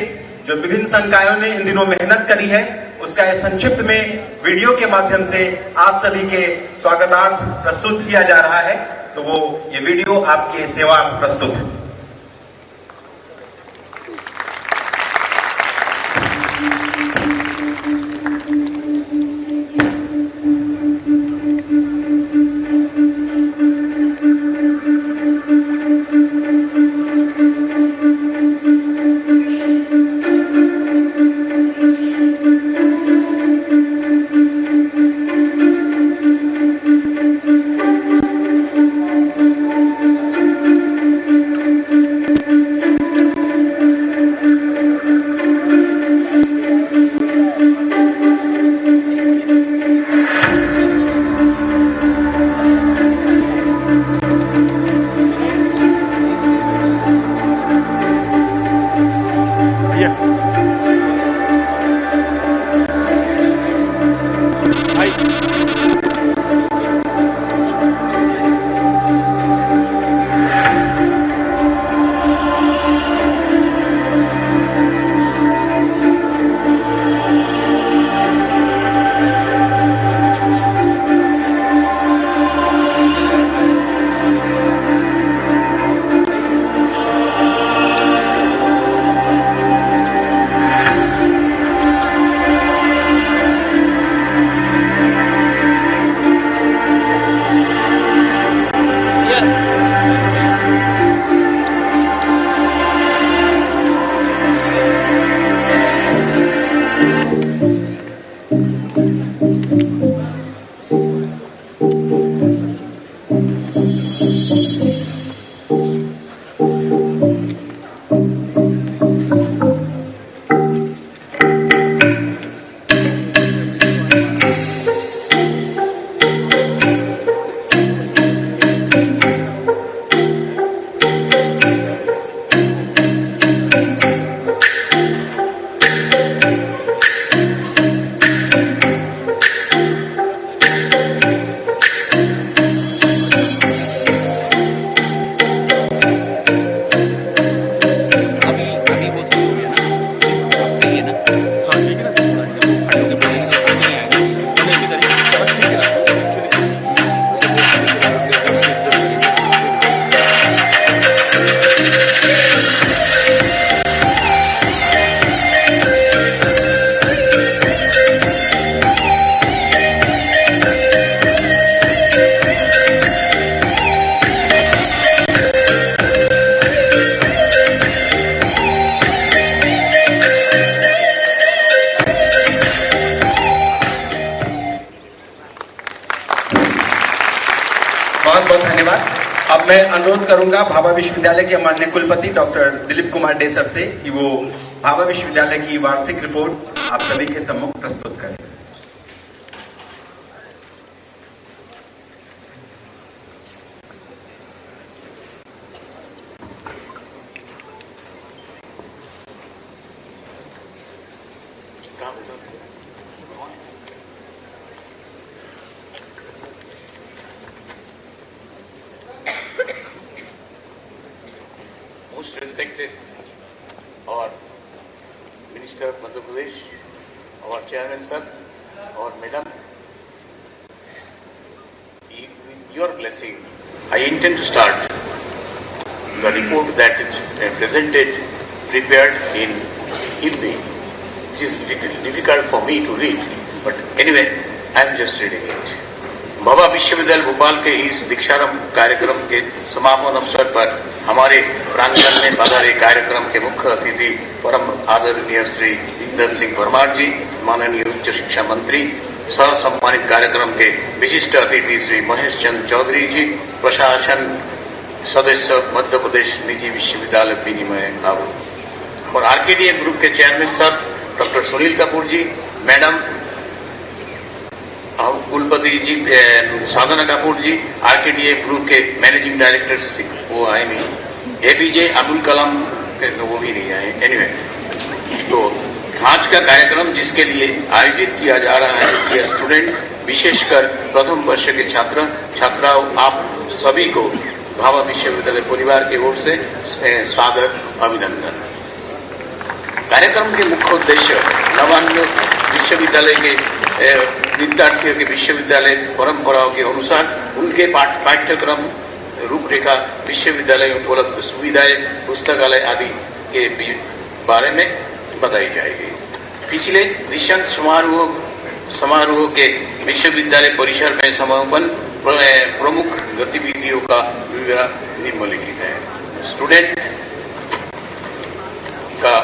I: जो विभिन्न संकायों ने इन दिनों मेहनत करी है, उसका संक्षिप्त में वीडियो के माध्यम से आप सभी के स्वागतार्थ प्रस्तुत किया जा रहा है। तो वो ये वीडियो आपके सेवार्थ प्रस्तुत है। अब मैं अनुरोध करूंगा भाभा विश्वविद्यालय के माननीय कुलपति doctor Dilip Kumar day sir से कि वो भाभा विश्वविद्यालय की वार्षिक रिपोर्ट आप सभी के सम्मुख प्रस्तुत करें।
E: Most respected our Minister of Madhya Pradesh, our Chairman sir, our Madam, with your blessing, I intend to start the report that is prepared in Hindi, which is little difficult for me to read, but anyway, I am just reading it. Bhabha विश्वविद्यालय भोपाल के इस दीक्षारंभ कार्यक्रम के समापन अवसर पर हमारे प्रांगण में पधारे कार्यक्रम के मुख्य अतिथि परम आदरणीय श्री इंदर सिंह परमार जी, माननीय उच्च शिक्षा मंत्री, सह सम्मानित कार्यक्रम के विशिष्ट अतिथि श्री महेश चंद्र चौधरी जी, प्रशासन सदस्य मध्य प्रदेश निजी विश्वविद्यालय विनिमय और आरकेडीए ग्रुप के chairman sir doctor Sunil Kapoor ji, madam कुलपति जी साधना कपूर जी, आरकेडीए ग्रुप के मैनेजिंग डायरेक्टर वो आए नहीं, एपीजे अब्दुल कलाम वो भी नहीं आए। एनीवे, तो आज का कार्यक्रम जिसके लिए आयोजित किया जा रहा है, ये स्टूडेंट विशेषकर प्रथम वर्ष के छात्र छात्राओं आप सभी को भाभा विश्वविद्यालय परिवार की ओर से स्वागत अभिनंदन। कार्यक्रम के मुख्य उद्देश्य नवान्न विश्वविद्यालय के विद्यार्थियों के विश्वविद्यालय परंपराओं के अनुसार उनके पाठ्यक्रम रूपरेखा, विश्वविद्यालय में उपलब्ध सुविधाएं, पुस्तकालय आदि के बारे में बताई जाएगी। पिछले दीक्षांत समारोह के विश्वविद्यालय परिसर में समापन प्रमुख गतिविधियों का विवरण निम्नलिखित है। स्टूडेंट का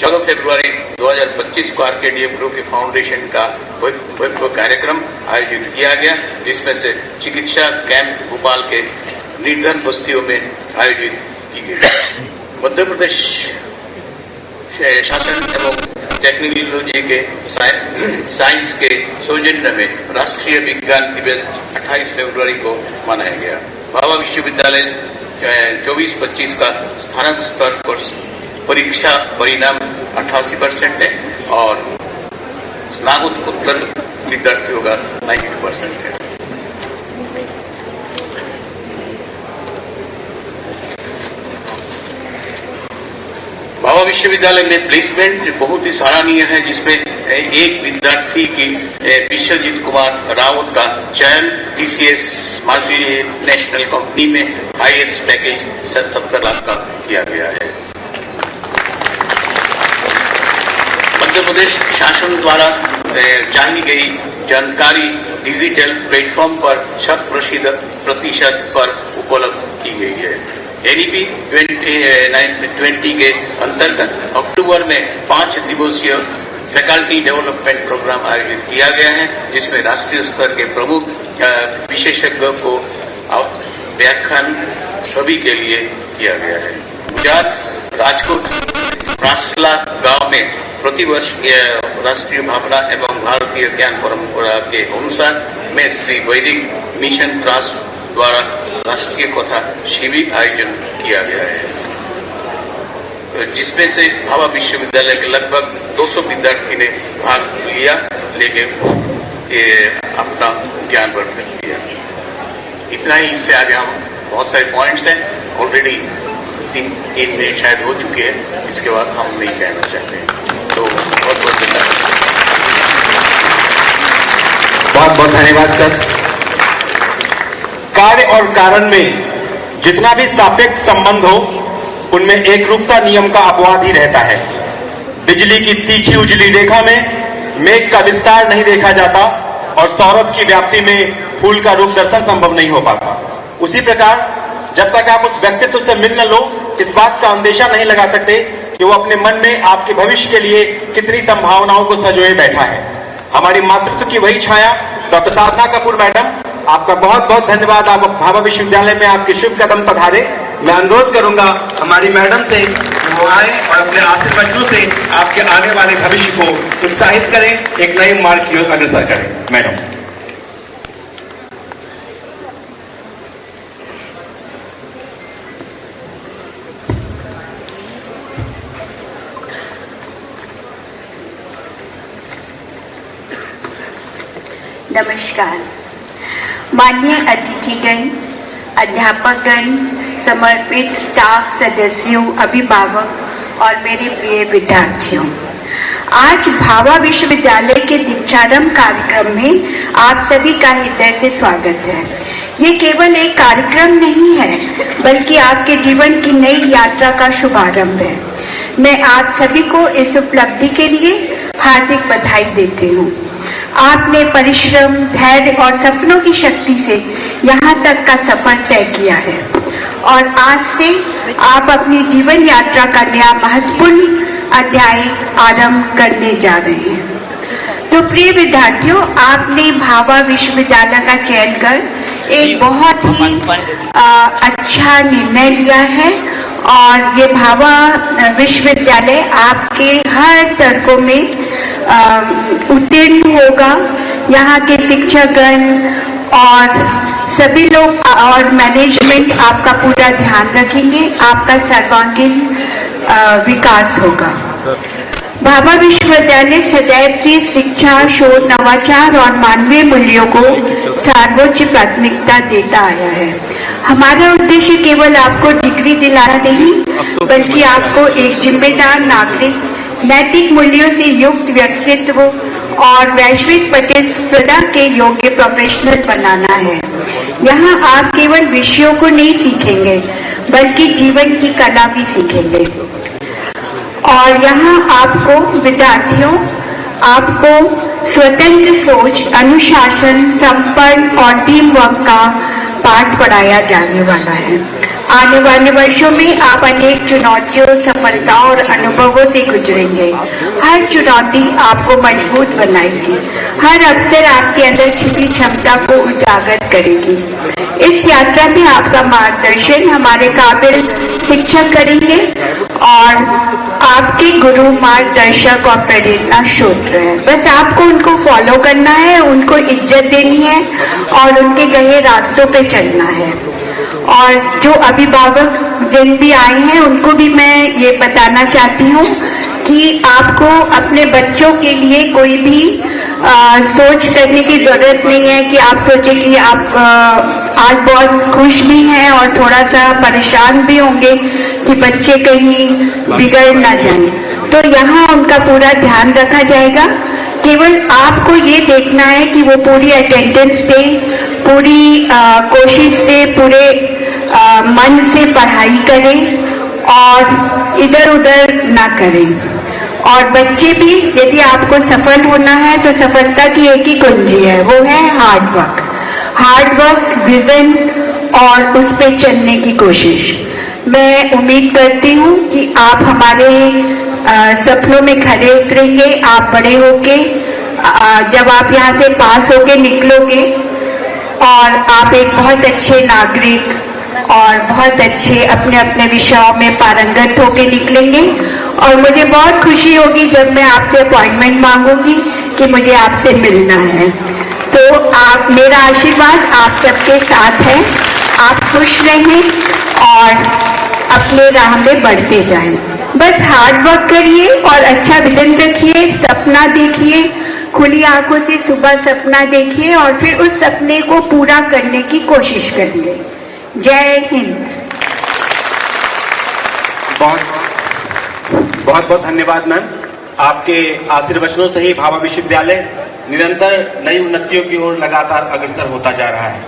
E: 14 फरवरी 2025 को आरकेडीए ग्रुप के फाउंडेशन का भव्य कार्यक्रम आयोजित किया गया, जिसमें से चिकित्सा कैंप भोपाल के निर्धन बस्तियों में आयोजित की गई। मध्य प्रदेश शासन एवं टेक्नोलॉजी के साइंस के सौजन्य में राष्ट्रीय विज्ञान दिवस 28 फरवरी को मनाया गया। भाभा विश्वविद्यालय 24-25 का स्थानांक स्तर पर परीक्षा परिणाम 88% है और स्नातकोत्तर विद्यार्थियों का 90% है। भाभा विश्वविद्यालय में प्लेसमेंट बहुत ही सराहनीय है, जिसमें एक विद्यार्थी की विश्वजीत कुमार रावत का चयन टीसीएस मल्टीनेशनल कंपनी में हाईएस्ट पैकेज 70 लाख का किया गया है। मध्य प्रदेश शासन द्वारा चाही गई जानकारी डिजिटल प्लेटफॉर्म पर 100% पर उपलब्ध की गई है। एनईपी 2020 के अंतर्गत अक्टूबर में 5 दिवसीय फैकल्टी डेवलपमेंट प्रोग्राम आयोजित किया गया है, जिसमें राष्ट्रीय स्तर के प्रमुख विशेषज्ञों को व्याख्यान सभी के लिए किया गया है। गुजरात राजकोट प्रासला गांव में प्रतिवर्ष राष्ट्रीय भावना एवं भारतीय ज्ञान परंपरा के अनुसार में श्री वैदिक मिशन ट्रस्ट द्वारा राष्ट्रीय कथा शिविर आयोजन किया गया है, जिसमें से भाभा विश्वविद्यालय के लगभग 200 विद्यार्थी ने भाग लिया, लेकिन अपना ज्ञान वर्धन किया। इतना ही, इससे आगे हम बहुत सारे पॉइंट्स हैं, ऑलरेडी 3 मिनट शायद हो चुके हैं, इसके बाद हम नहीं कहना चाहते हैं। तो बहुत बहुत
I: धन्यवाद सर। कार्य और कारण में जितना भी सापेक्ष संबंध हो, उनमें एक रूपता नियम का अपवाद ही रहता है। बिजली की तीखी उजली रेखा में मेघ का विस्तार नहीं देखा जाता और सौरभ की व्याप्ति में फूल का रूप दर्शन संभव नहीं हो पाता। उसी प्रकार जब तक आप उस व्यक्तित्व से मिल न लो, इस बात का अंदेशा नहीं लगा सकते कि वो अपने मन में आपके भविष्य के लिए कितनी संभावनाओं को सजोए बैठा है। हमारी मातृत्व की वही छाया डॉक्टर साधना कपूर मैडम आपका बहुत बहुत धन्यवाद। आप भाभा विश्वविद्यालय में आपके शुभ कदम पधारे। मैं अनुरोध करूंगा हमारी मैडम से वो आए और अपने आशीर्वादों से आपके आने वाले भविष्य को उत्साहित करें, एक नए मार्ग की ओर अग्रसर करें। मैडम।
J: नमस्कार। माननीय अतिथिगण, अध्यापकगण, समर्पित स्टाफ सदस्यों, अभिभावक और मेरे प्रिय विद्यार्थियों, आज भाभा विश्वविद्यालय के दीक्षारंभ कार्यक्रम में आप सभी का हृदय से स्वागत है। ये केवल एक कार्यक्रम नहीं है, बल्कि आपके जीवन की नई यात्रा का शुभारंभ है। मैं आप सभी को इस उपलब्धि के लिए हार्दिक बधाई देती हूँ। आपने परिश्रम, धैर्य और सपनों की शक्ति से यहाँ तक का सफर तय किया है और आज से आप अपनी जीवन यात्रा का नया महत्वपूर्ण अध्याय आरंभ करने जा रहे हैं। तो प्रिय विद्यार्थियों, आपने भाभा विश्वविद्यालय का चयन कर एक बहुत ही अच्छा निर्णय लिया है और ये भाभा विश्वविद्यालय आपके हर तर्कों में उत्तीर्ण होगा। यहाँ के शिक्षकगण और सभी लोग और मैनेजमेंट आपका पूरा ध्यान रखेंगे, आपका सर्वांगीण विकास होगा। भाभा विश्वविद्यालय सदैव से शिक्षा, शोध, नवाचार और मानवीय मूल्यों को सर्वोच्च प्राथमिकता देता आया है। हमारा उद्देश्य केवल आपको डिग्री दिलाना नहीं, बल्कि आपको एक जिम्मेदार नागरिक, नैतिक मूल्यों से युक्त व्यक्तित्व और वैश्विक प्रतिस्पर्धा के योग्य प्रोफेशनल बनाना है। यहाँ आप केवल विषयों को नहीं सीखेंगे, बल्कि जीवन की कला भी सीखेंगे। और यहाँ आपको विद्यार्थियों, आपको स्वतंत्र सोच, अनुशासन, संपर्क और टीम वर्क का पाठ पढ़ाया जाने वाला है। आने वाले वर्षों में आप अनेक चुनौतियों, सफलताओं और अनुभवों से गुजरेंगे। हर चुनौती आपको मजबूत बनाएगी, हर अवसर आपके अंदर छिपी क्षमता को उजागर करेगी। इस यात्रा में आपका मार्गदर्शन हमारे काबिल शिक्षक करेंगे और आपके गुरु, मार्गदर्शक और प्रेरणा स्रोत हैं। बस आपको उनको फॉलो करना है, उनको इज्जत देनी है और उनके गए रास्तों पे चलना है। और जो अभिभावक जिन भी आए हैं, उनको भी मैं ये बताना चाहती हूँ कि आपको अपने बच्चों के लिए कोई भी सोच करने की जरूरत नहीं है कि आप सोचें कि आप आज बहुत खुश भी हैं और थोड़ा सा परेशान भी होंगे कि बच्चे कहीं बिगड़ ना जाएं। तो यहाँ उनका पूरा ध्यान रखा जाएगा। केवल आपको ये देखना है कि वो पूरी अटेंडेंस दे, पूरी कोशिश से, पूरे मन से पढ़ाई करें और इधर उधर ना करें। और बच्चे भी, यदि आपको सफल होना है तो सफलता की एक ही कुंजी है, वो है hard work. Hard work, vision और उस पे चलने की कोशिश। मैं उम्मीद करती हूँ कि आप हमारे सपनों में खरे उतरेंगे। आप बड़े होके जब आप यहाँ से पास होके निकलोगे और आप एक बहुत अच्छे नागरिक और बहुत अच्छे अपने अपने विषयों में पारंगत होके निकलेंगे। और मुझे बहुत खुशी होगी जब मैं आपसे अपॉइंटमेंट मांगूंगी कि मुझे आपसे मिलना है। तो आप, मेरा आशीर्वाद आप सबके साथ है। आप खुश रहें और अपने राह में बढ़ते जाएं। बस हार्ड वर्क करिए और अच्छा विजन रखिए, सपना देखिए, खुली आंखों से सुबह सपना देखिए और फिर उस सपने को पूरा करने की कोशिश करिए। जय हिंद।
I: बहुत बहुत धन्यवाद मैम। आपके आशीर्वचनों से ही भाभा विश्वविद्यालय निरंतर नई उन्नतियों की ओर लगातार अग्रसर होता जा रहा है।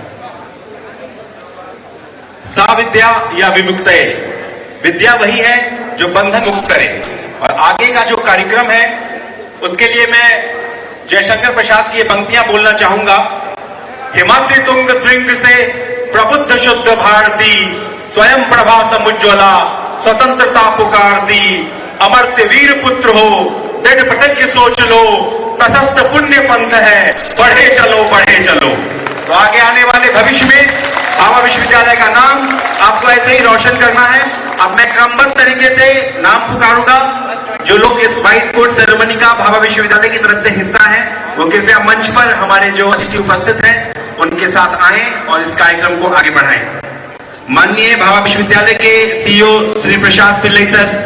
I: सा विद्या या विमुक्तये, विद्या वही है जो बंधन मुक्त करे। और आगे का जो कार्यक्रम है उसके लिए मैं जयशंकर प्रसाद की ये पंक्तियां बोलना चाहूंगा। हिमाद्रि तुंग श्रृंग से प्रबुद्ध शुद्ध भारती, स्वयं प्रभा समुज्ज्वला स्वतंत्रता पुकारती। अमर्त्य वीर पुत्र हो, दृढ़ प्रतिज्ञ सोच लो, प्रशस्त पुण्य पंथ है, बढ़े चलो बढ़े चलो। तो तो आगे आने वाले भविष्य में भाभा विश्वविद्यालय का नाम आपको ऐसे ही रोशन करना है। अब मैं क्रमबद्ध तरीके से नाम पुकारूंगा। जो लोग इस व्हाइट कोट सेरेमनी का भाभा विश्वविद्यालय की तरफ से हिस्सा है, वो कृपया मंच पर हमारे जो अतिथि उपस्थित हैं उनके साथ आए और इस कार्यक्रम को आगे बढ़ाएं। माननीय भाभा विश्वविद्यालय के सीईओ श्री प्रसाद पिल्लई सर,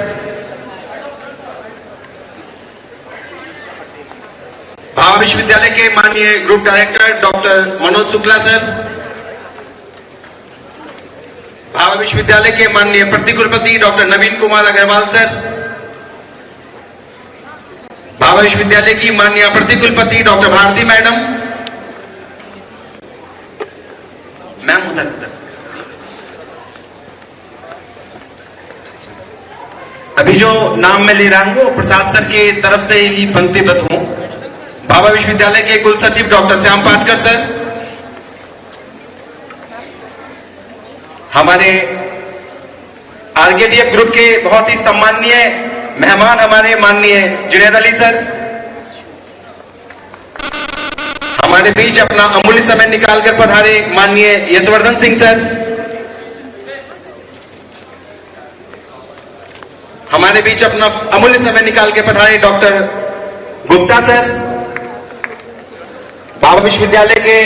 I: भाभा विश्वविद्यालय के माननीय group director doctor Manoj Shukla sir, Bhabha विश्वविद्यालय के माननीय प्रतिकुलपति डॉक्टर नवीन कुमार अग्रवाल सर, भाभा विश्वविद्यालय की माननीय प्रतिकुलपति डॉक्टर भारती मैडम, मैम उधर अभी जो नाम मैं ले रहा हूं वो प्रसाद सर के तरफ से ही पंक्तिबद्ध हूं। भाभा विश्वविद्यालय के कुल सचिव डॉक्टर श्याम पाटकर सर, हमारे आरकेडीएफ ग्रुप के बहुत ही सम्माननीय मेहमान हमारे माननीय जुनैद अली सर, हमारे बीच अपना अमूल्य समय निकालकर पधारे माननीय यशवर्धन सिंह सर, हमारे बीच अपना अमूल्य समय निकाल के पधारे डॉक्टर गुप्ता सर, भाभा विश्वविद्यालय के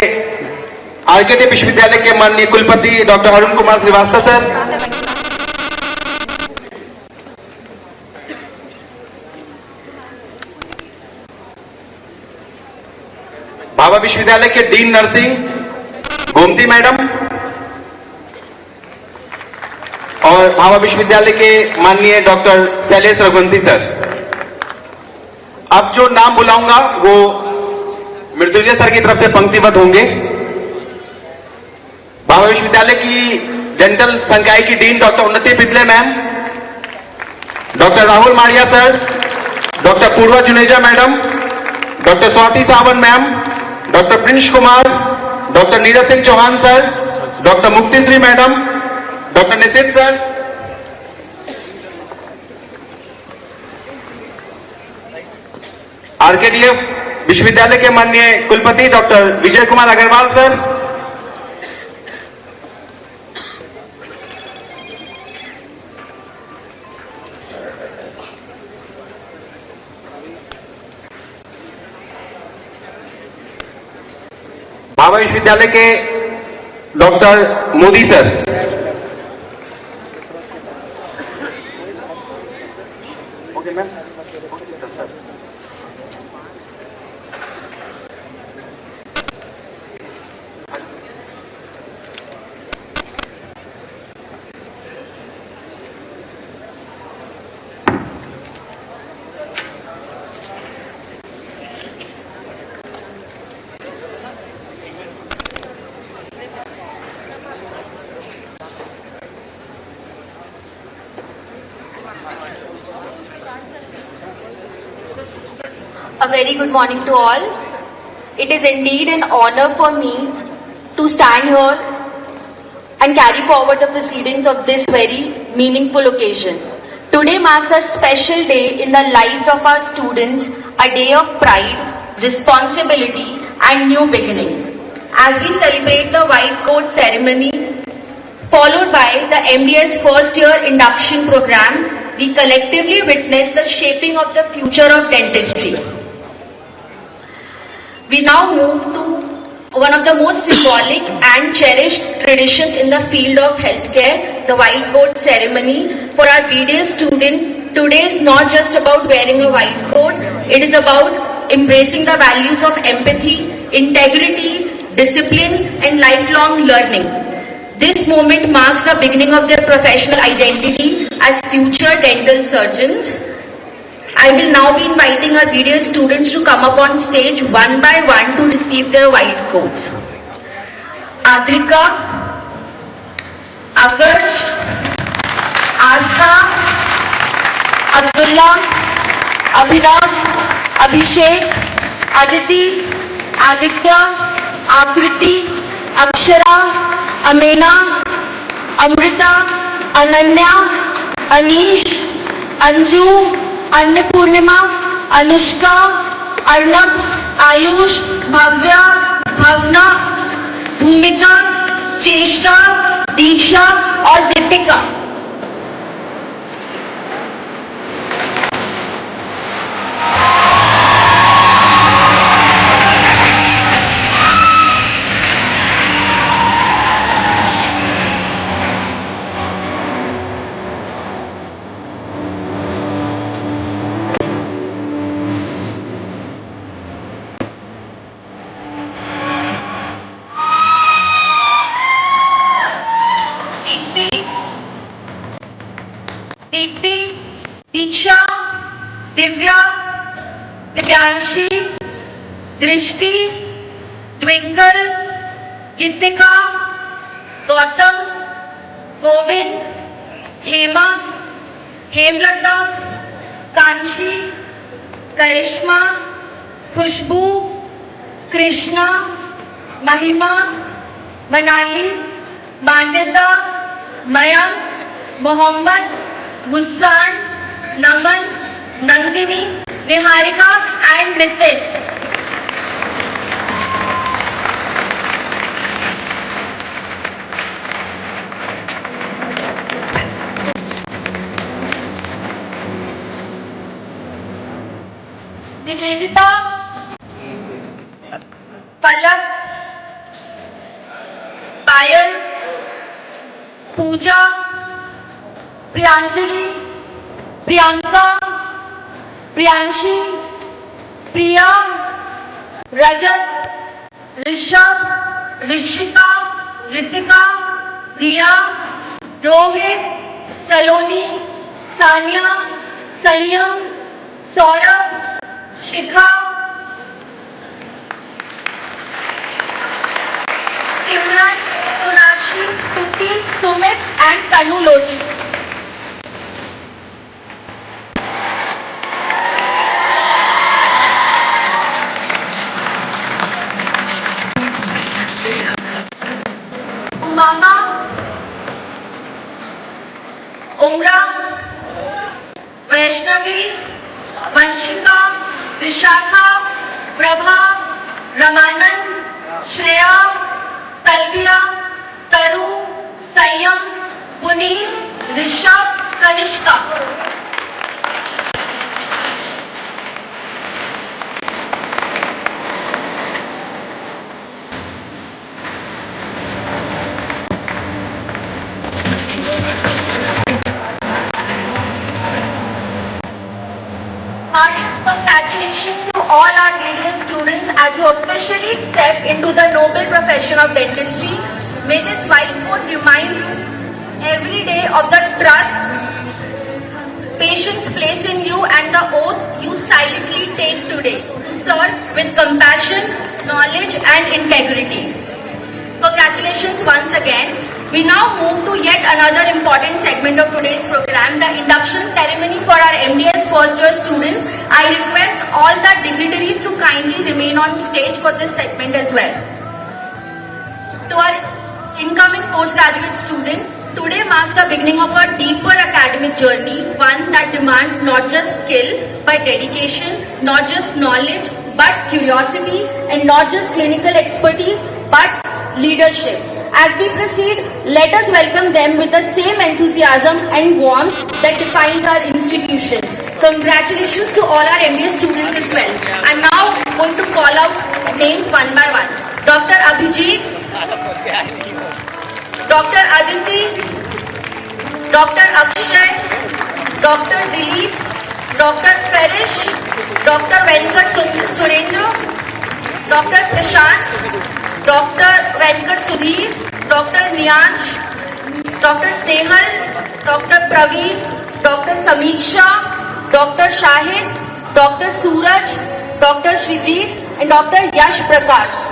I: आरकेडी विश्वविद्यालय के माननीय कुलपति डॉक्टर अरुण कुमार श्रीवास्तव सर, भाभा विश्वविद्यालय के डीन नर्सिंग गोमती मैडम और भाभा विश्वविद्यालय के माननीय डॉक्टर शैलेश रघुवंशी सर। अब जो नाम बुलाऊंगा वो मृत्युंजय सर की तरफ से पंक्तिबद्ध होंगे। भाभा विश्वविद्यालय की डेंटल संकाय की dean doctor Unnati Pitale ma'am, doctor Rahul Maria sir, doctor Purva Juneja madam, doctor Swati Sawant ma'am, doctor Prince Kumar, doctor Neeraj Singh Chauhan sir, doctor Muktishree madam, doctor Nishit sir, RKDF विश्वविद्यालय के माननीय कुलपति डॉक्टर विजय कुमार अग्रवाल सर, भाभा विश्वविद्यालय के doctor Modi sir, okay ma'am,
K: A very good morning to all. It is indeed an honor for me to stand here and carry forward the proceedings of this very meaningful occasion. Today marks a special day in the lives of our students, a day of pride, responsibility and new beginnings. As we celebrate the white coat ceremony, followed by the MDS first year induction program, we collectively witness the shaping of the future of dentistry. We now move to one of the most symbolic and cherished traditions in the field of healthcare, the white coat ceremony. For our BDS students, today is not just about wearing a white coat, it is about embracing the values of empathy, integrity, discipline and lifelong learning. This moment marks the beginning of their professional identity as future dental surgeons. I will now be inviting our BDS students to come up on stage one by one to receive their white coats. Adrika, Akash, Astha, Abdullah, Abhinav, Abhishek, Aditi, Aditya, Akriti, Akshara, Amena, Amrita, Ananya, Anish, Anju, Annapurnima, Anushka, Arnab, Ayush, Bhavya, Bhavna, Sumita, Cheshta, Diksha और दीपिका। दीप्ति, दीक्षा, दिव्या, दिव्यांशी, दृष्टि, ट्विंकल, गीतिका, गौतम, गोविंद, हेमा, हेमलता, कांची, करिश्मा, खुशबू, कृष्णा, महिमा, मनाली, मान्यता, मयंक, मोहम्मद, मुस्कान, नमन, नंदिनी, निहारिका एंड नितिन। निवेदिता, पलक, पायल, पूजा, प्रियांजलि, प्रियंका, प्रियांशी, प्रिया, रजत, ऋषभ, ऋषिका, ऋतिका, रिया, रोहित, सलोनी, सानिया, संयम, सौरभ, शिखा, सिमरन, सोनाक्षी, स्तुति, सुमित एंड तनु लोधी। उमामा, उमरा, वैष्णवी, वंशिका, विशाखा, प्रभा, रमानंद, श्रेया, तलबिया, तरु, संयम, Puneet, Rishabh, Kanishka. Congratulations to all our DDS students as you officially step into the noble profession of dentistry. May this whiteboard remind you every day of the trust patients place in you and the oath you silently take today to serve with compassion, knowledge and integrity. Congratulations once again. We now move to yet another important segment of today's program, the induction ceremony for our MDS first year students. I request all the dignitaries to kindly remain on stage for this segment as well. To our incoming postgraduate students, today marks the beginning of a deeper academic journey, one that demands not just skill but dedication, not just knowledge but curiosity, and not just clinical expertise but leadership. As we proceed, let us welcome them with the same enthusiasm and warmth that defines our institution. Congratulations to all our MDS students as well. I'm now going to call out names one by one. Dr. Abhijit, Dr. Aditi, Dr. Akshay, Dr. Dilip, Dr. Farish, Dr. Venkat Surendra, Dr. Prashant, Dr. Venkat Sudhir, Dr. Niyansh, Dr. Snehal, Dr. Praveen, Dr. Samiksha, Dr. Shahid, Dr. Suraj, Dr. Shrijit and Dr. Yash Prakash.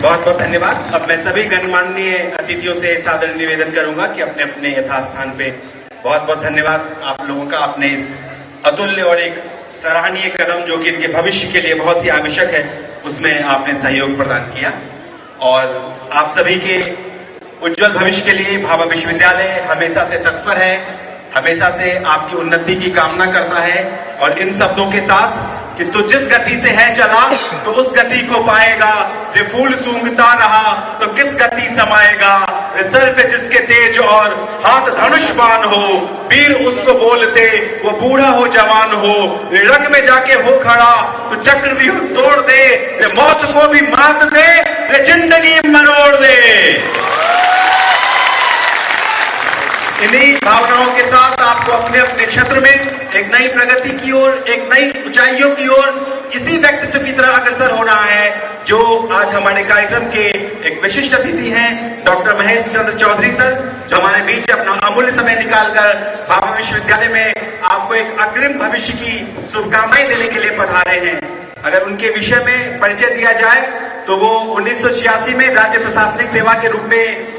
I: बहुत बहुत धन्यवाद। अब मैं सभी गणमान्य अतिथियों से सादर निवेदन करूंगा कि अपने अपने यथास्थान पे बहुत बहुत धन्यवाद आप लोगों का, अपने इस अतुल्य और एक सराहनीय कदम जो कि इनके भविष्य के लिए बहुत ही आवश्यक है, उसमें आपने सहयोग प्रदान किया। और आप सभी के उज्जवल भविष्य के लिए भाभा विश्वविद्यालय हमेशा से तत्पर है, हमेशा से आपकी उन्नति की कामना करता है। और इन शब्दों के साथ कि तू जिस गति से है चला तो उस गति को पाएगा, रे फूल सूंघता रहा तो किस गति समाएगा, रे सर पे जिसके तेज और हाथ धनुष बाण हो, वीर उसको बोलते वो बूढ़ा हो जवान हो, रे रंग में जाके हो खड़ा तो चक्रव्यूह तोड़ दे, रे मौत को भी मात दे, रे जिंदगी मरोड़ दे। इन्हीं भावनाओं के साथ आपको अपने अपने क्षेत्र में एक नई प्रगति की ओर, एक नई ऊंचाइयों की ओर इसी व्यक्तित्व की तरह अग्रसर होना है जो आज हमारे कार्यक्रम के एक विशिष्ट अतिथि हैं, डॉक्टर महेश चंद्र चौधरी सर, जो हमारे बीच अपना अमूल्य समय निकालकर भाभा विश्वविद्यालय में आपको एक अग्रिम भविष्य की शुभकामनाएं देने के लिए पधारे हैं। अगर उनके विषय में परिचय दिया जाए तो वो 1986 में राज्य प्रशासनिक सेवा के रूप में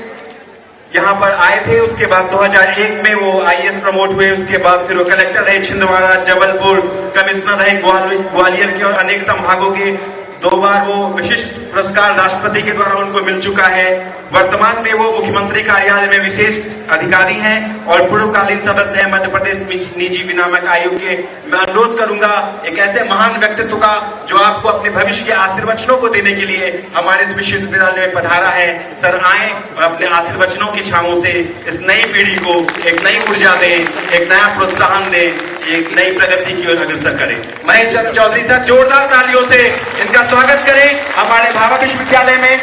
I: यहाँ पर आए थे। उसके बाद 2001 में वो आईएएस प्रमोट हुए। उसके बाद फिर वो कलेक्टर रहे छिंदवाड़ा, जबलपुर, कमिश्नर रहे ग्वालियर के और अनेक संभागों के। 2 बार वो विशिष्ट पुरस्कार राष्ट्रपति के द्वारा उनको मिल चुका है। वर्तमान में वो मुख्यमंत्री कार्यालय में विशेष अधिकारी हैं और पूर्वकालीन सदस्य हैं मध्य प्रदेश निजी विनियामक आयोग के। मैं अनुरोध करूंगा एक ऐसे महान व्यक्तित्व का जो आपको अपने भविष्य के आशीर्वचनों को देने के लिए हमारे इस विश्वविद्यालय में पधारा है। सर आए और अपने आशीर्वचनों की छांवों से इस नई पीढ़ी को एक नई ऊर्जा दें, एक नया प्रोत्साहन दें, एक नई प्रगति की ओर अग्रसर करें। महेश चंद्र चौधरी सर, जोरदार तालियों से इनका स्वागत करें हमारे भाभा विश्वविद्यालय में।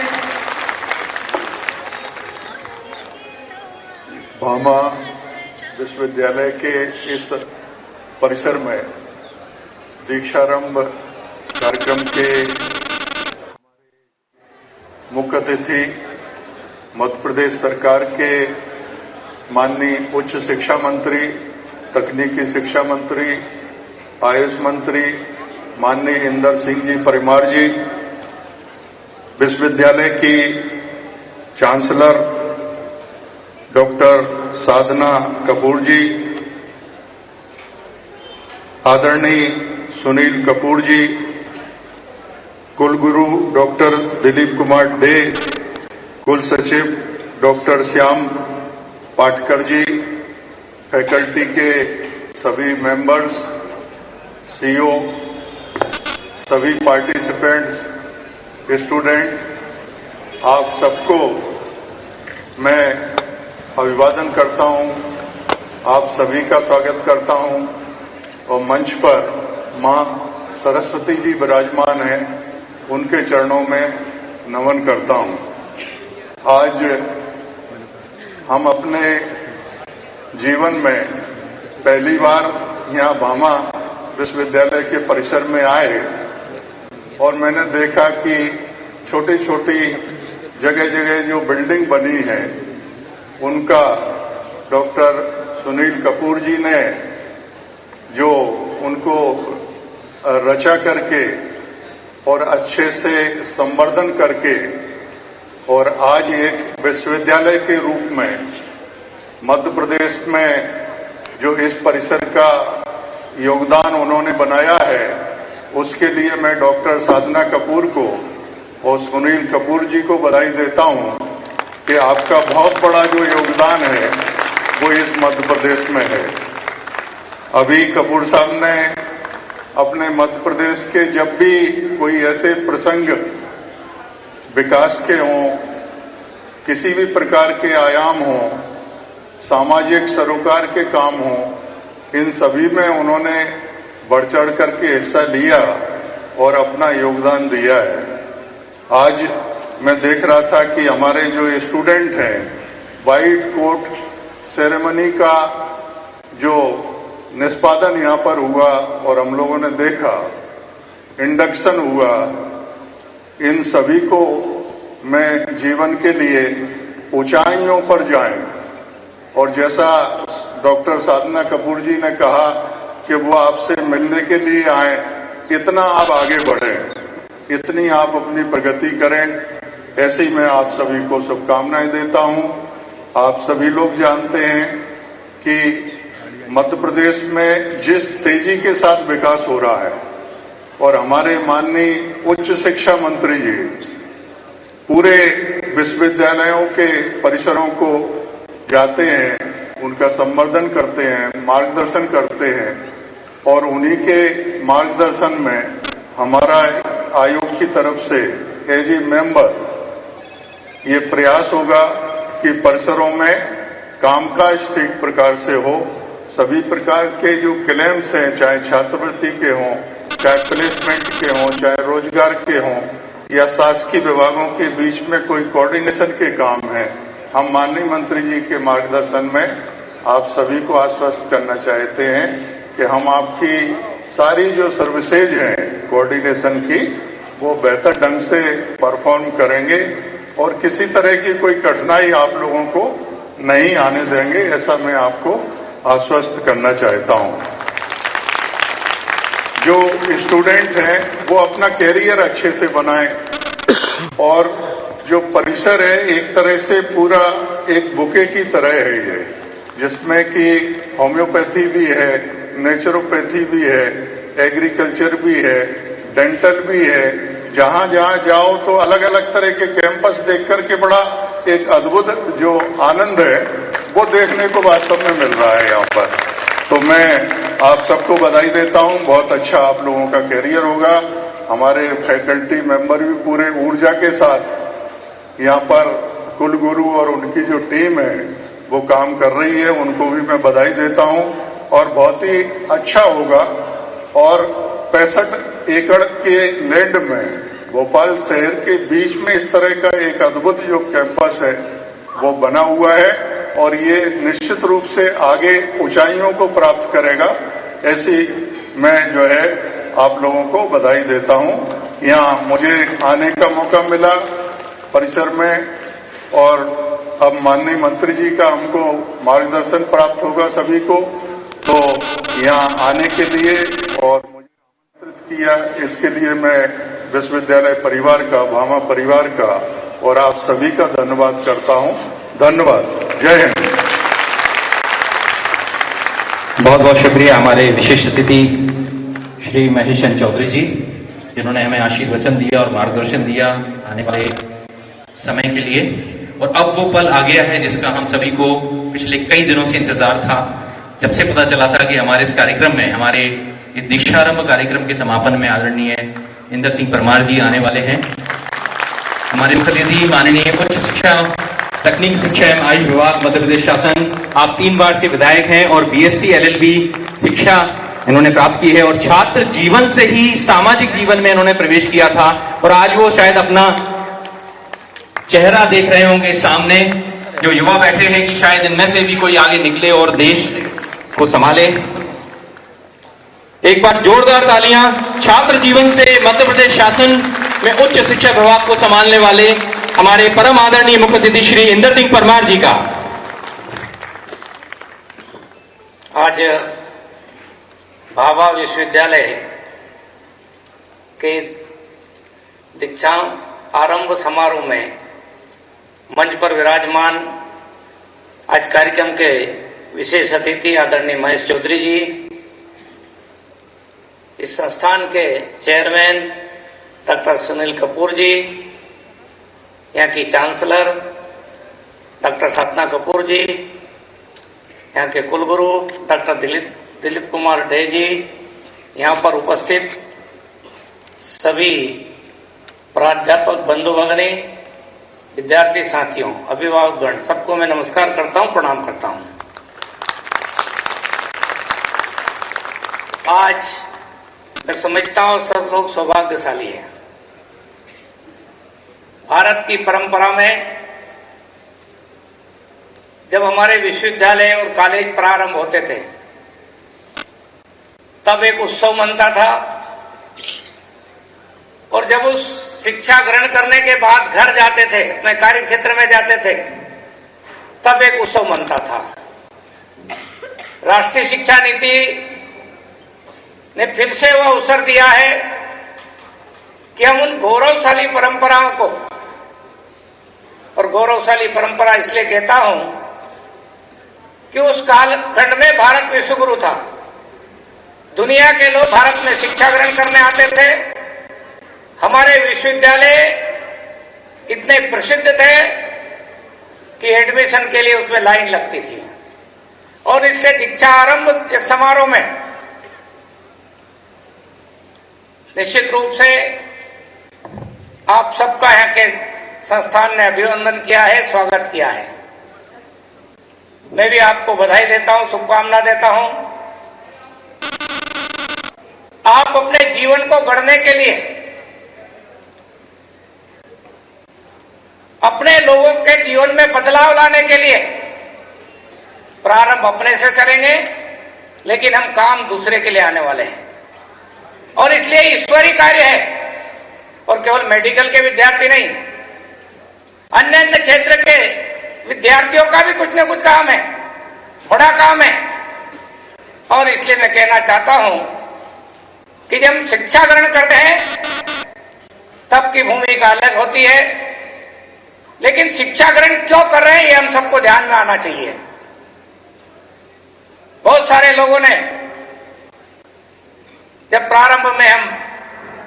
L: भाभा विश्वविद्यालय के इस परिसर में दीक्षारंभ कार्यक्रम के मुख्य अतिथि मध्य प्रदेश सरकार के माननीय उच्च शिक्षा मंत्री, तकनीकी शिक्षा मंत्री, आयुष मंत्री माननीय इंदर सिंह जी परमार जी, विश्वविद्यालय की चांसलर डॉक्टर साधना कपूर जी, आदरणीय सुनील कपूर जी, कुलगुरु डॉक्टर दिलीप कुमार डे, कुल सचिव डॉक्टर श्याम पाटकर जी, फैकल्टी के सभी मेंबर्स, सीईओ, सभी पार्टिसिपेंट्स, स्टूडेंट, आप सबको मैं अभिवादन करता हूं, आप सभी का स्वागत करता हूं और मंच पर मां सरस्वती जी विराजमान हैं, उनके चरणों में नमन करता हूं। आज हम अपने जीवन में पहली बार यहाँ भाभा विश्वविद्यालय के परिसर में आए और मैंने देखा कि छोटी छोटी जगह जगह जो बिल्डिंग बनी है उनका डॉक्टर सुनील कपूर जी ने जो उनको रचा करके और अच्छे से संवर्धन करके और आज एक विश्वविद्यालय के रूप में मध्य प्रदेश में जो इस परिसर का योगदान उन्होंने बनाया है, उसके लिए मैं डॉक्टर साधना कपूर को और सुनील कपूर जी को बधाई देता हूं कि आपका बहुत बड़ा जो योगदान है वो इस मध्य प्रदेश में है। अभी कपूर साहब ने अपने मध्य प्रदेश के जब भी कोई ऐसे प्रसंग विकास के हों, किसी भी प्रकार के आयाम हों, सामाजिक सरोकार के काम हों, इन सभी में उन्होंने बढ़ चढ़ करके हिस्सा लिया और अपना योगदान दिया है। आज मैं देख रहा था कि हमारे जो स्टूडेंट हैं, व्हाइट कोट सेरेमनी का जो निष्पादन यहाँ पर हुआ और हम लोगों ने देखा, इंडक्शन हुआ, इन सभी को मैं जीवन के लिए ऊंचाइयों पर जाएं और जैसा डॉक्टर साधना कपूर जी ने कहा कि वो आपसे मिलने के लिए आए, इतना आप आगे बढ़ें, इतनी आप अपनी प्रगति करें, ऐसे ही मैं आप सभी को शुभकामनाएं देता हूं। आप सभी लोग जानते हैं कि मध्य प्रदेश में जिस तेजी के साथ विकास हो रहा है और हमारे माननीय उच्च शिक्षा मंत्री जी पूरे विश्वविद्यालयों के परिसरों को जाते हैं, उनका संवर्धन करते हैं, मार्गदर्शन करते हैं और उन्हीं के मार्गदर्शन में हमारा आयोग की तरफ से एज ए मेंबर ये प्रयास होगा कि परिसरों में कामकाज ठीक प्रकार से हो। सभी प्रकार के जो क्लेम्स हैं, चाहे छात्रवृत्ति के हों, चाहे प्लेसमेंट के हों, चाहे रोजगार के हों या शासकीय विभागों के बीच में कोई कोऑर्डिनेशन के काम है, हम माननीय मंत्री जी के मार्गदर्शन में आप सभी को आश्वस्त करना चाहते हैं कि हम आपकी सारी जो सर्विसेज हैं कोऑर्डिनेशन की वो बेहतर ढंग से परफॉर्म करेंगे और किसी तरह की कोई कठिनाई आप लोगों को नहीं आने देंगे, ऐसा मैं आपको आश्वस्त करना चाहता हूं। जो स्टूडेंट हैं वो अपना कैरियर अच्छे से बनाएं और जो परिसर है एक तरह से पूरा एक बुके की तरह है ये, जिसमें कि होम्योपैथी भी है, नेचुरोपैथी भी है, एग्रीकल्चर भी है, डेंटल भी है। जहां जहां जाओ तो अलग अलग तरह के कैंपस देख करके बड़ा एक अद्भुत जो आनंद है वो देखने को वास्तव में मिल रहा है यहाँ पर। तो मैं आप सबको बधाई देता हूँ, बहुत अच्छा आप लोगों का कैरियर होगा। हमारे फैकल्टी मेंबर भी पूरे ऊर्जा के साथ यहाँ पर कुलगुरु और उनकी जो टीम है वो काम कर रही है, उनको भी मैं बधाई देता हूँ और बहुत ही अच्छा होगा। और 65 एकड़ के लैंड में भोपाल शहर के बीच में इस तरह का एक अद्भुत जो कैंपस है वो बना हुआ है और ये निश्चित रूप से आगे ऊंचाइयों को प्राप्त करेगा, ऐसी मैं जो है आप लोगों को बधाई देता हूं। यहाँ मुझे आने का मौका मिला परिसर में और अब माननीय मंत्री जी का हमको मार्गदर्शन प्राप्त होगा सभी को, तो यहाँ आने के लिए और मुझे आमंत्रित किया इसके लिए मैं विश्वविद्यालय परिवार का, भामा परिवार का और आप सभी का धन्यवाद करता हूं। धन्यवाद। जय हिंद।
H: बहुत बहुत शुक्रिया हमारे विशिष्ट अतिथि श्री महेश चंद्र चौधरी जी, जिन्होंने हमें आशीर्वचन दिया और मार्गदर्शन दिया आने वाले समय के लिए। और अब वो पल आ गया है जिसका हम सभी को पिछले कई दिनों से इंतजार था, जब से पता चला था कि हमारे इस कार्यक्रम में, हमारे इस दीक्षारंभ कार्यक्रम के समापन में आदरणीय इंदर सिंह परमार जी आने वाले हैं। हमारे मुख्य अतिथि माननीय उच्च शिक्षा तकनीकी शिक्षा एवं आयुष विभाग मध्य प्रदेश शासन, आप 3 बार से विधायक हैं और BSc LLB शिक्षा इन्होंने प्राप्त की है और छात्र जीवन से ही सामाजिक जीवन में इन्होंने प्रवेश किया था और आज वो शायद अपना चेहरा देख रहे होंगे सामने, जो युवा बैठे हैं कि शायद इनमें से भी कोई आगे निकले और देश को संभाले। एक बार जोरदार तालियां छात्र जीवन से मध्य प्रदेश शासन में उच्च शिक्षा विभाग को संभालने वाले हमारे परम आदरणीय मुख्य अतिथि श्री इंदर सिंह परमार जी का।
M: आज भाभा विश्वविद्यालय के दीक्षांत आरंभ समारोह में मंच पर विराजमान आज कार्यक्रम के विशेष अतिथि आदरणीय महेश चौधरी जी, इस संस्थान के चेयरमैन डॉक्टर सुनील कपूर जी, यहाँ की चांसलर डॉक्टर सतना कपूर जी, यहाँ के कुलगुरु डॉक्टर दिलीप कुमार डे जी, यहाँ पर उपस्थित सभी प्राध्यापक बंधु भगिनी, विद्यार्थी साथियों, अभिभावकगण, सबको मैं नमस्कार करता हूँ, प्रणाम करता हूँ। आज मैं समझता हूँ सब लोग सौभाग्यशाली हैं। भारत की परंपरा में जब हमारे विश्वविद्यालय और कॉलेज प्रारंभ होते थे तब एक उत्सव मनता था और जब उस शिक्षा ग्रहण करने के बाद घर जाते थे, अपने कार्य क्षेत्र में जाते थे, तब एक उत्सव मनता था। राष्ट्रीय शिक्षा नीति ने फिर से वह अवसर दिया है कि हम उन गौरवशाली परंपराओं को, और गौरवशाली परंपरा इसलिए कहता हूं कि उस कालखंड में भारत विश्वगुरु था। दुनिया के लोग भारत में शिक्षा ग्रहण करने आते थे। हमारे विश्वविद्यालय इतने प्रसिद्ध थे कि एडमिशन के लिए उसमें लाइन लगती थी। और इसके दीक्षा आरंभ के समारोह में निश्चित रूप से आप सबका यहाँ के संस्थान ने अभिनंदन किया है, स्वागत किया है। मैं भी आपको बधाई देता हूं, शुभकामना देता हूं। आप अपने जीवन को गढ़ने के लिए अपने लोगों के जीवन में बदलाव लाने के लिए प्रारंभ अपने से करेंगे, लेकिन हम काम दूसरे के लिए आने वाले हैं। और इसलिए ईश्वरीय कार्य है। और केवल मेडिकल के विद्यार्थी नहीं, अन्य अन्य क्षेत्र के विद्यार्थियों का भी कुछ न कुछ काम है, बड़ा काम है। और इसलिए मैं कहना चाहता हूं कि जब हम शिक्षा ग्रहण करते हैं तब की भूमिका अलग होती है, लेकिन शिक्षा ग्रहण क्यों कर रहे हैं ये हम सबको ध्यान में आना चाहिए। बहुत सारे लोगों ने जब प्रारंभ में हम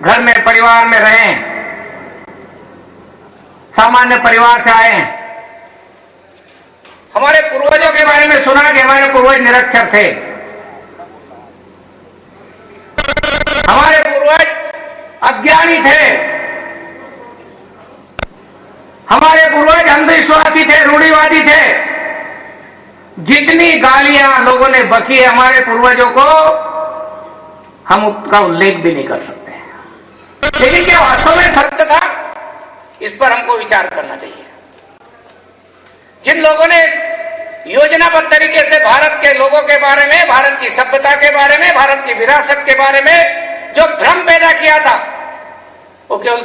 M: घर में परिवार में रहे, सामान्य परिवार से आए हैं, हमारे पूर्वजों के बारे में सुना कि हमारे पूर्वज निरक्षर थे, हमारे पूर्वज अज्ञानी थे, हमारे पूर्वज अंधविश्वासी थे, रूढ़िवादी थे। जितनी गालियां लोगों ने बकी है हमारे पूर्वजों को, हम उसका उल्लेख भी नहीं कर सकते। लेकिन क्या वास्तव में सत्य था, इस पर हमको विचार करना चाहिए। जिन लोगों ने योजनाबद्ध तरीके से भारत के लोगों के बारे में, भारत की सभ्यता के बारे में, भारत की विरासत के बारे में जो भ्रम पैदा किया था, वो केवल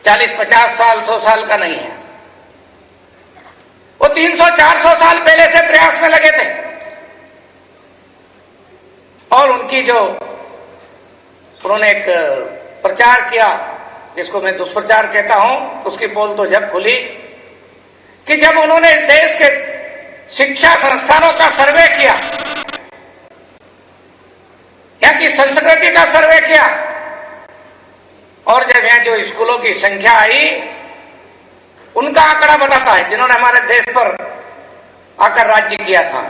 M: 40-50 साल 100 साल का नहीं है, वो 300-400 साल पहले से प्रयास में लगे थे। और उनकी जो उन्होंने एक प्रचार किया, जिसको मैं दुष्प्रचार कहता हूं, उसकी पोल तो जब खुली कि जब उन्होंने देश के शिक्षा संस्थानों का सर्वे किया, यहाँ की संस्कृति का सर्वे किया, और जब यहाँ जो स्कूलों की संख्या आई, उनका आंकड़ा बताता है, जिन्होंने हमारे देश पर आकर राज्य किया था।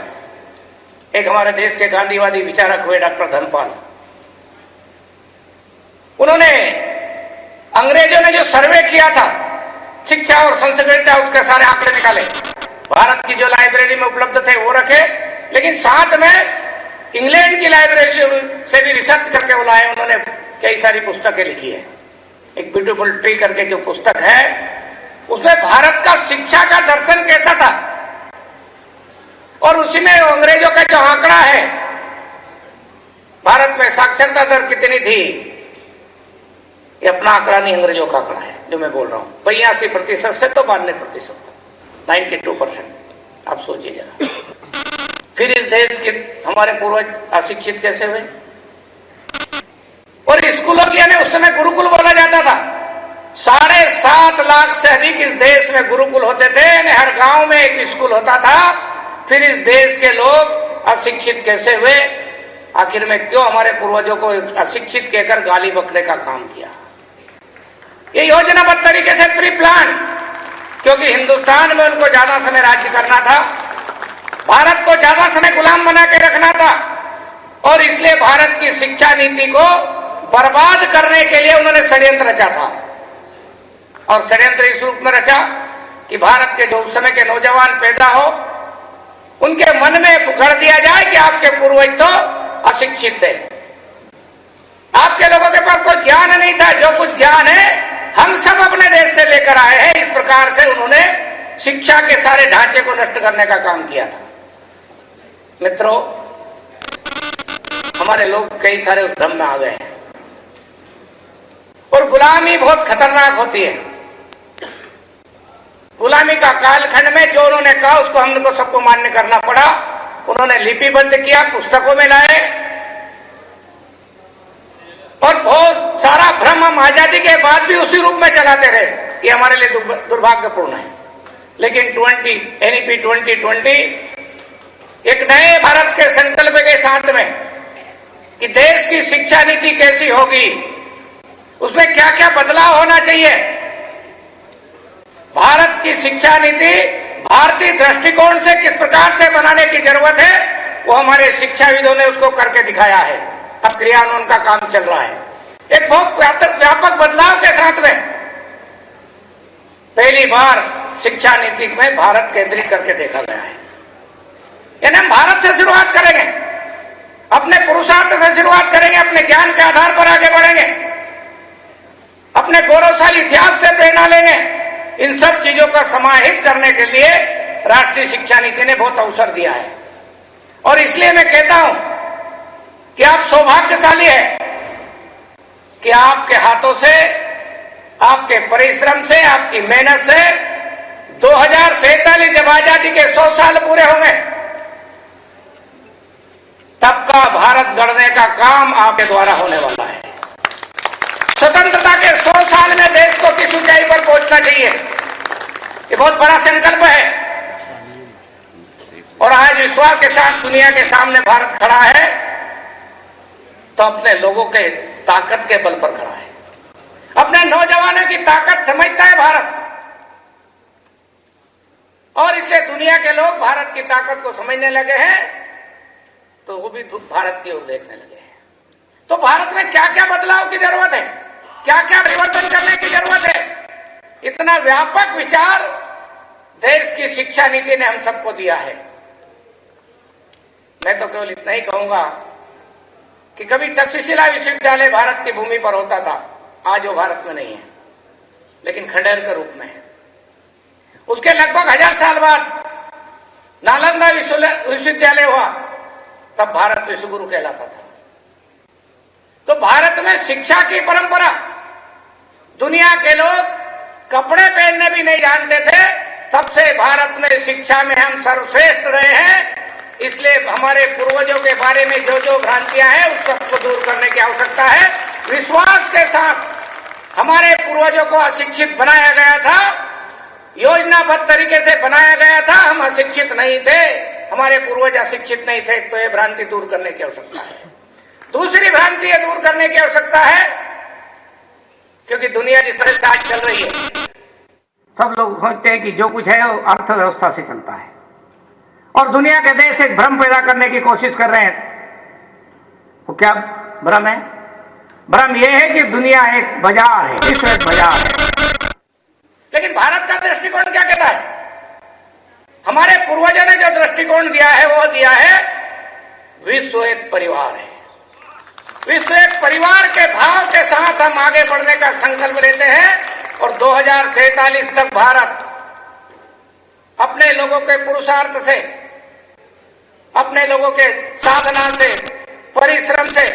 M: एक हमारे देश के गांधीवादी विचारक हुए डॉक्टर धनपाल, उन्होंने अंग्रेजों ने जो सर्वे किया था शिक्षा और संस्कृति, उसके सारे आंकड़े निकाले, भारत की जो लाइब्रेरी में उपलब्ध थे वो रखे, लेकिन साथ में इंग्लैंड की लाइब्रेरी से भी रिसर्च करके वो लाए। उन्होंने कई सारी पुस्तकें लिखी है। एक ब्यूटीफुल ट्री करके जो पुस्तक है, उसमें भारत का शिक्षा का दर्शन कैसा था, और उसी में अंग्रेजों का जो आंकड़ा है, भारत में साक्षरता दर कितनी थी, ये अपना आंकड़ा नहीं, अंग्रेजों का आंकड़ा है जो मैं बोल रहा हूं। 82% से तो 92%, 92%। आप सोचिए जरा, फिर इस देश के हमारे पूर्वज अशिक्षित कैसे हुए। और स्कूलों की, यानी उस समय गुरुकुल बोला जाता था, 7.5 लाख से अधिक इस देश में गुरुकुल होते थे, यानी हर गांव में एक स्कूल होता था। फिर इस देश के लोग अशिक्षित कैसे हुए? आखिर में क्यों हमारे पूर्वजों को अशिक्षित कहकर गाली बकने का काम किया? ये योजनाबद्ध तरीके से प्री प्लान, क्योंकि हिंदुस्तान में उनको ज्यादा समय राज्य करना था, भारत को ज्यादा समय गुलाम बना के रखना था, और इसलिए भारत की शिक्षा नीति को बर्बाद करने के लिए उन्होंने षड्यंत्र रचा था। और षड्यंत्र इस रूप में रचा कि भारत के जो उस समय के नौजवान पैदा हो, उनके मन में गढ़ दिया जाए कि आपके पूर्वज तो अशिक्षित थे, आपके लोगों के पास कोई ज्ञान नहीं था, जो कुछ ज्ञान है हम सब अपने देश से लेकर आए हैं। इस प्रकार से उन्होंने शिक्षा के सारे ढांचे को नष्ट करने का काम किया था। मित्रों, हमारे लोग कई सारे उस भ्रम में आ गए हैं, और गुलामी बहुत खतरनाक होती है। गुलामी का कालखंड में जो उन्होंने कहा उसको हमको सबको मान्य करना पड़ा। उन्होंने लिपिबद्ध किया, पुस्तकों में लाए, और बहुत सारा भ्रम हम आजादी के बाद भी उसी रूप में चलाते रहे। ये हमारे लिए दुर्भाग्यपूर्ण है। लेकिन NEP 2020 एक नए भारत के संकल्प के साथ में कि देश की शिक्षा नीति कैसी होगी, उसमें क्या क्या बदलाव होना चाहिए, भारत की शिक्षा नीति भारतीय दृष्टिकोण से किस प्रकार से बनाने की जरूरत है, वो हमारे शिक्षाविदों ने उसको करके दिखाया है। अब क्रियान्वयन का काम चल रहा है एक बहुत व्यापक बदलाव के साथ में। पहली बार शिक्षा नीति में भारत केंद्रित करके देखा गया है। यानी हम भारत से शुरुआत करेंगे, अपने पुरुषार्थ से शुरुआत करेंगे, अपने ज्ञान के आधार पर आगे बढ़ेंगे, अपने गौरवशाली इतिहास से प्रेरणा लेंगे। इन सब चीजों का समाहित करने के लिए राष्ट्रीय शिक्षा नीति ने बहुत अवसर दिया है। और इसलिए मैं कहता हूं कि आप सौभाग्यशाली हैं कि आपके हाथों से, आपके परिश्रम से, आपकी मेहनत से 2047 जब आजादी के 100 साल पूरे होंगे, तब का भारत गढ़ने का काम आपके द्वारा होने वाला है। स्वतंत्रता के 100 साल में देश को किस ऊंचाई पर पहुंचना चाहिए, ये बहुत बड़ा संकल्प है। और आज विश्वास के साथ दुनिया के सामने भारत खड़ा है तो अपने लोगों के ताकत के बल पर खड़ा है, अपने नौजवानों की ताकत समझता है भारत। और इसलिए दुनिया के लोग भारत की ताकत को समझने लगे हैं तो वो भी भारत की ओर देखने लगे हैं। तो भारत में क्या क्या बदलाव की जरूरत है, क्या क्या परिवर्तन करने की जरूरत है, इतना व्यापक विचार देश की शिक्षा नीति ने हम सबको दिया है। मैं तो केवल इतना ही कहूंगा कि कभी तक्षशिला विश्वविद्यालय भारत की भूमि पर होता था, आज वो भारत में नहीं है, लेकिन खंडेर के रूप में है। उसके लगभग 1000 साल बाद नालंदा विश्वविद्यालय हुआ, तब भारत विश्वगुरु कहलाता था। तो भारत में शिक्षा की परंपरा, दुनिया के लोग कपड़े पहनने भी नहीं जानते थे, तब से भारत में शिक्षा में हम सर्वश्रेष्ठ रहे हैं। इसलिए हमारे पूर्वजों के बारे में जो जो भ्रांतियां हैं उस सबको दूर करने की आवश्यकता है। विश्वास के साथ हमारे पूर्वजों को अशिक्षित बनाया गया था, योजनाबद्ध तरीके से बनाया गया था। हम अशिक्षित नहीं थे, हमारे पूर्वज अशिक्षित नहीं थे, तो ये भ्रांति दूर करने की आवश्यकता है। दूसरी भ्रांति ये दूर करने की आवश्यकता है, क्योंकि दुनिया जिस तरह से आज चल रही है, सब लोग सोचते हैं कि जो कुछ है वो अर्थव्यवस्था से चलता है, और दुनिया के देश एक भ्रम पैदा करने की कोशिश कर रहे हैं। वो क्या भ्रम है? भ्रम यह है कि दुनिया एक बाजार है, विश्व एक बाजार है। लेकिन भारत का दृष्टिकोण क्या कहता है? हमारे पूर्वजों ने जो दृष्टिकोण दिया है वो दिया है विश्व एक परिवार है। विश्व एक परिवार के भाव के साथ हम आगे बढ़ने का संकल्प लेते हैं और 2047 तक भारत अपने लोगों के पुरुषार्थ से, अपने लोगों के साधना से, परिश्रम से,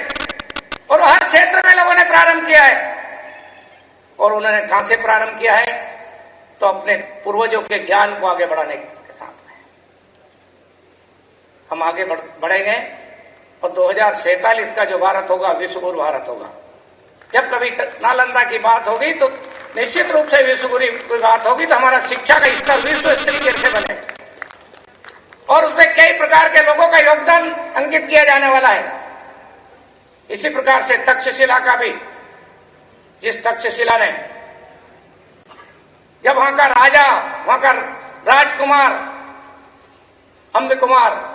M: और हर क्षेत्र में लोगों ने प्रारंभ किया है। और उन्होंने कहां से प्रारंभ किया है? तो अपने पूर्वजों के ज्ञान को आगे बढ़ाने के साथ में हम आगे बढ़ेंगे। और 2047 का जो भारत होगा, विश्वगुरु भारत होगा। जब कभी नालंदा की बात होगी तो निश्चित रूप से विश्वगुरु की बात होगी, तो हमारा शिक्षा का स्तर विश्व स्तरीय कैसे बने, और उसमें कई प्रकार के लोगों का योगदान अंकित किया जाने वाला है। इसी प्रकार से तक्षशिला का भी, जिस तक्षशिला ने, जब वहां का राजा, वहां का राजकुमार अम्ब कुमार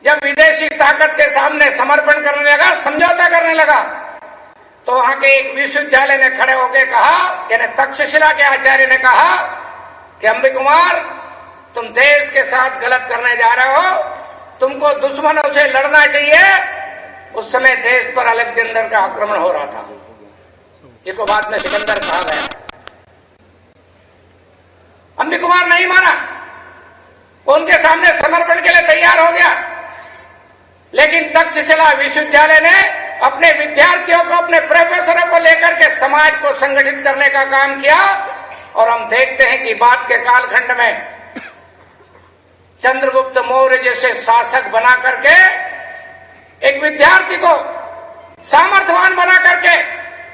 M: जब विदेशी ताकत के सामने समर्पण करने लगा, समझौता करने लगा, तो वहां के एक विश्वविद्यालय ने खड़े होकर कहा, यानी तक्षशिला के आचार्य ने कहा कि अम्ब कुमार, तुम देश के साथ गलत करने जा रहे हो, तुमको दुश्मनों से लड़ना चाहिए। उस समय देश पर अलेक्जेंडर का आक्रमण हो रहा था, जिसको बाद में सिकंदर कहा गया। अम्ब कुमार नहीं माना, उनके सामने समर्पण के लिए तैयार हो गया। लेकिन तक्षशिला विश्वविद्यालय ने अपने विद्यार्थियों को, अपने प्रोफेसरों को लेकर के समाज को संगठित करने का काम किया। और हम देखते हैं कि बाद के कालखंड में चंद्रगुप्त मौर्य जैसे शासक बना करके, एक विद्यार्थी को सामर्थ्यवान बना करके,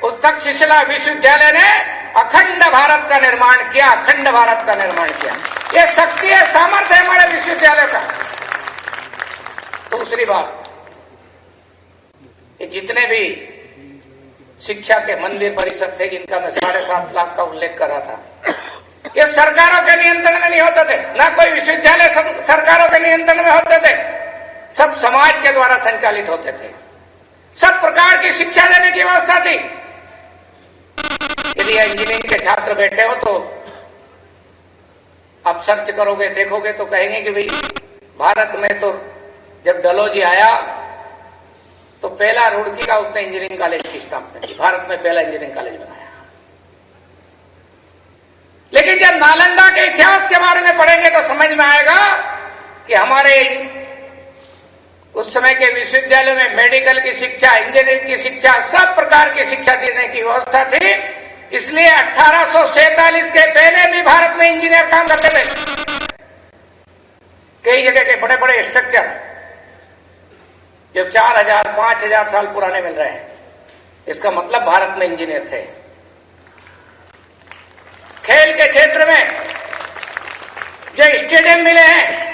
M: उस तक्षशिला विश्वविद्यालय ने अखंड भारत का निर्माण किया, अखंड भारत का निर्माण किया। ये शक्ति है, सामर्थ्य है हमारे विश्वविद्यालय का। दूसरी बात, ये जितने भी शिक्षा के मंदिर परिषद थे, जिनका मैं 7.5 लाख का उल्लेख कर रहा था, ये सरकारों के नियंत्रण में नहीं होते थे, ना कोई विश्वविद्यालय सरकारों के नियंत्रण में होते थे, सब समाज के द्वारा संचालित होते थे। सब प्रकार की शिक्षा देने की व्यवस्था थी। यदि इंजीनियरिंग के छात्र बैठे हो तो आप सर्च करोगे, देखोगे तो कहेंगे कि भाई भारत में तो जब डलहौजी आया तो पहला रुड़की का उसने इंजीनियरिंग कॉलेज की स्थापना की, भारत में पहला इंजीनियरिंग कॉलेज बनाया। लेकिन जब नालंदा के इतिहास के बारे में पढ़ेंगे तो समझ में आएगा कि हमारे उस समय के विश्वविद्यालयों में मेडिकल की शिक्षा, इंजीनियरिंग की शिक्षा, सब प्रकार की शिक्षा देने की व्यवस्था थी। इसलिए 1847 के पहले भी भारत में इंजीनियर काम करते थे। कई जगह के बड़े बड़े स्ट्रक्चर जो 4000, 5000 साल पुराने मिल रहे हैं, इसका मतलब भारत में इंजीनियर थे। खेल के क्षेत्र में जो स्टेडियम मिले हैं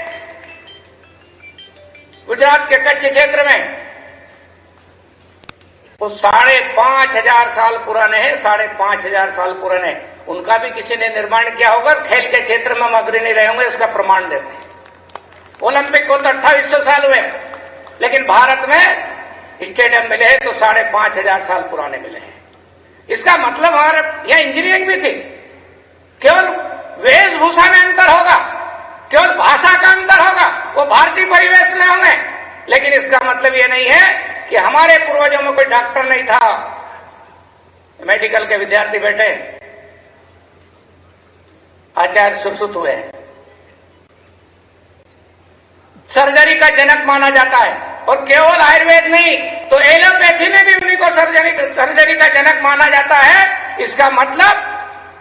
M: गुजरात के कच्छ क्षेत्र में, वो 5500 साल पुराने हैं। 5500 साल पुराने, उनका भी किसी ने निर्माण किया होगा। खेल के क्षेत्र में हम अग्रणी रहे होंगे, उसका प्रमाण देते हैं। ओलंपिक को तो 2800 साल हुए, लेकिन भारत में स्टेडियम मिले हैं तो 5500 साल पुराने मिले हैं। इसका मतलब हमारे यह इंजीनियरिंग भी थी। केवल वेशभूषा में अंतर होगा, केवल भाषा का अंतर होगा, वो भारतीय परिवेश में होंगे, लेकिन इसका मतलब ये नहीं है कि हमारे पूर्वजों में कोई डॉक्टर नहीं था। मेडिकल के विद्यार्थी बैठे आचार्य सुश्रुत हुए हैं, सर्जरी का जनक माना जाता है। और केवल आयुर्वेद नहीं तो एलोपैथी में भी उन्हीं को सर्जरी का जनक माना जाता है। इसका मतलब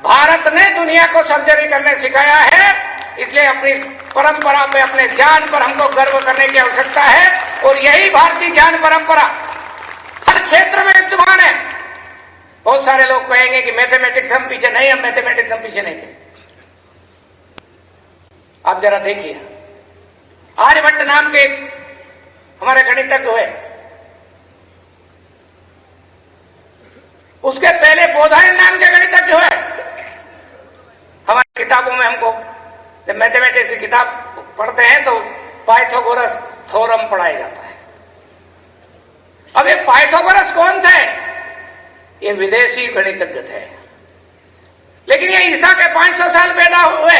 M: भारत ने दुनिया को सर्जरी करने सिखाया है। इसलिए अपनी परंपरा पे, अपने ज्ञान पर हमको गर्व करने की आवश्यकता है। और यही भारतीय ज्ञान परंपरा हर क्षेत्र में विद्यमान है। बहुत सारे लोग कहेंगे कि मैथमेटिक्स हम पीछे नहीं, हम मैथमेटिक्स हम पीछे नहीं थे। आप जरा देखिए, आर्यभट्ट नाम के हमारे गणितज्ञ हुए, उसके पहले बोधायन नाम के गणितज्ञ हुए। हमारी किताबों में हमको जब मैथमेटिक्स की किताब पढ़ते हैं तो पाइथागोरस थ्योरम पढ़ाया जाता है। अब ये पाइथागोरस कौन थे? ये विदेशी गणितज्ञ थे, लेकिन ये ईसा के 500 साल पैदा हुए।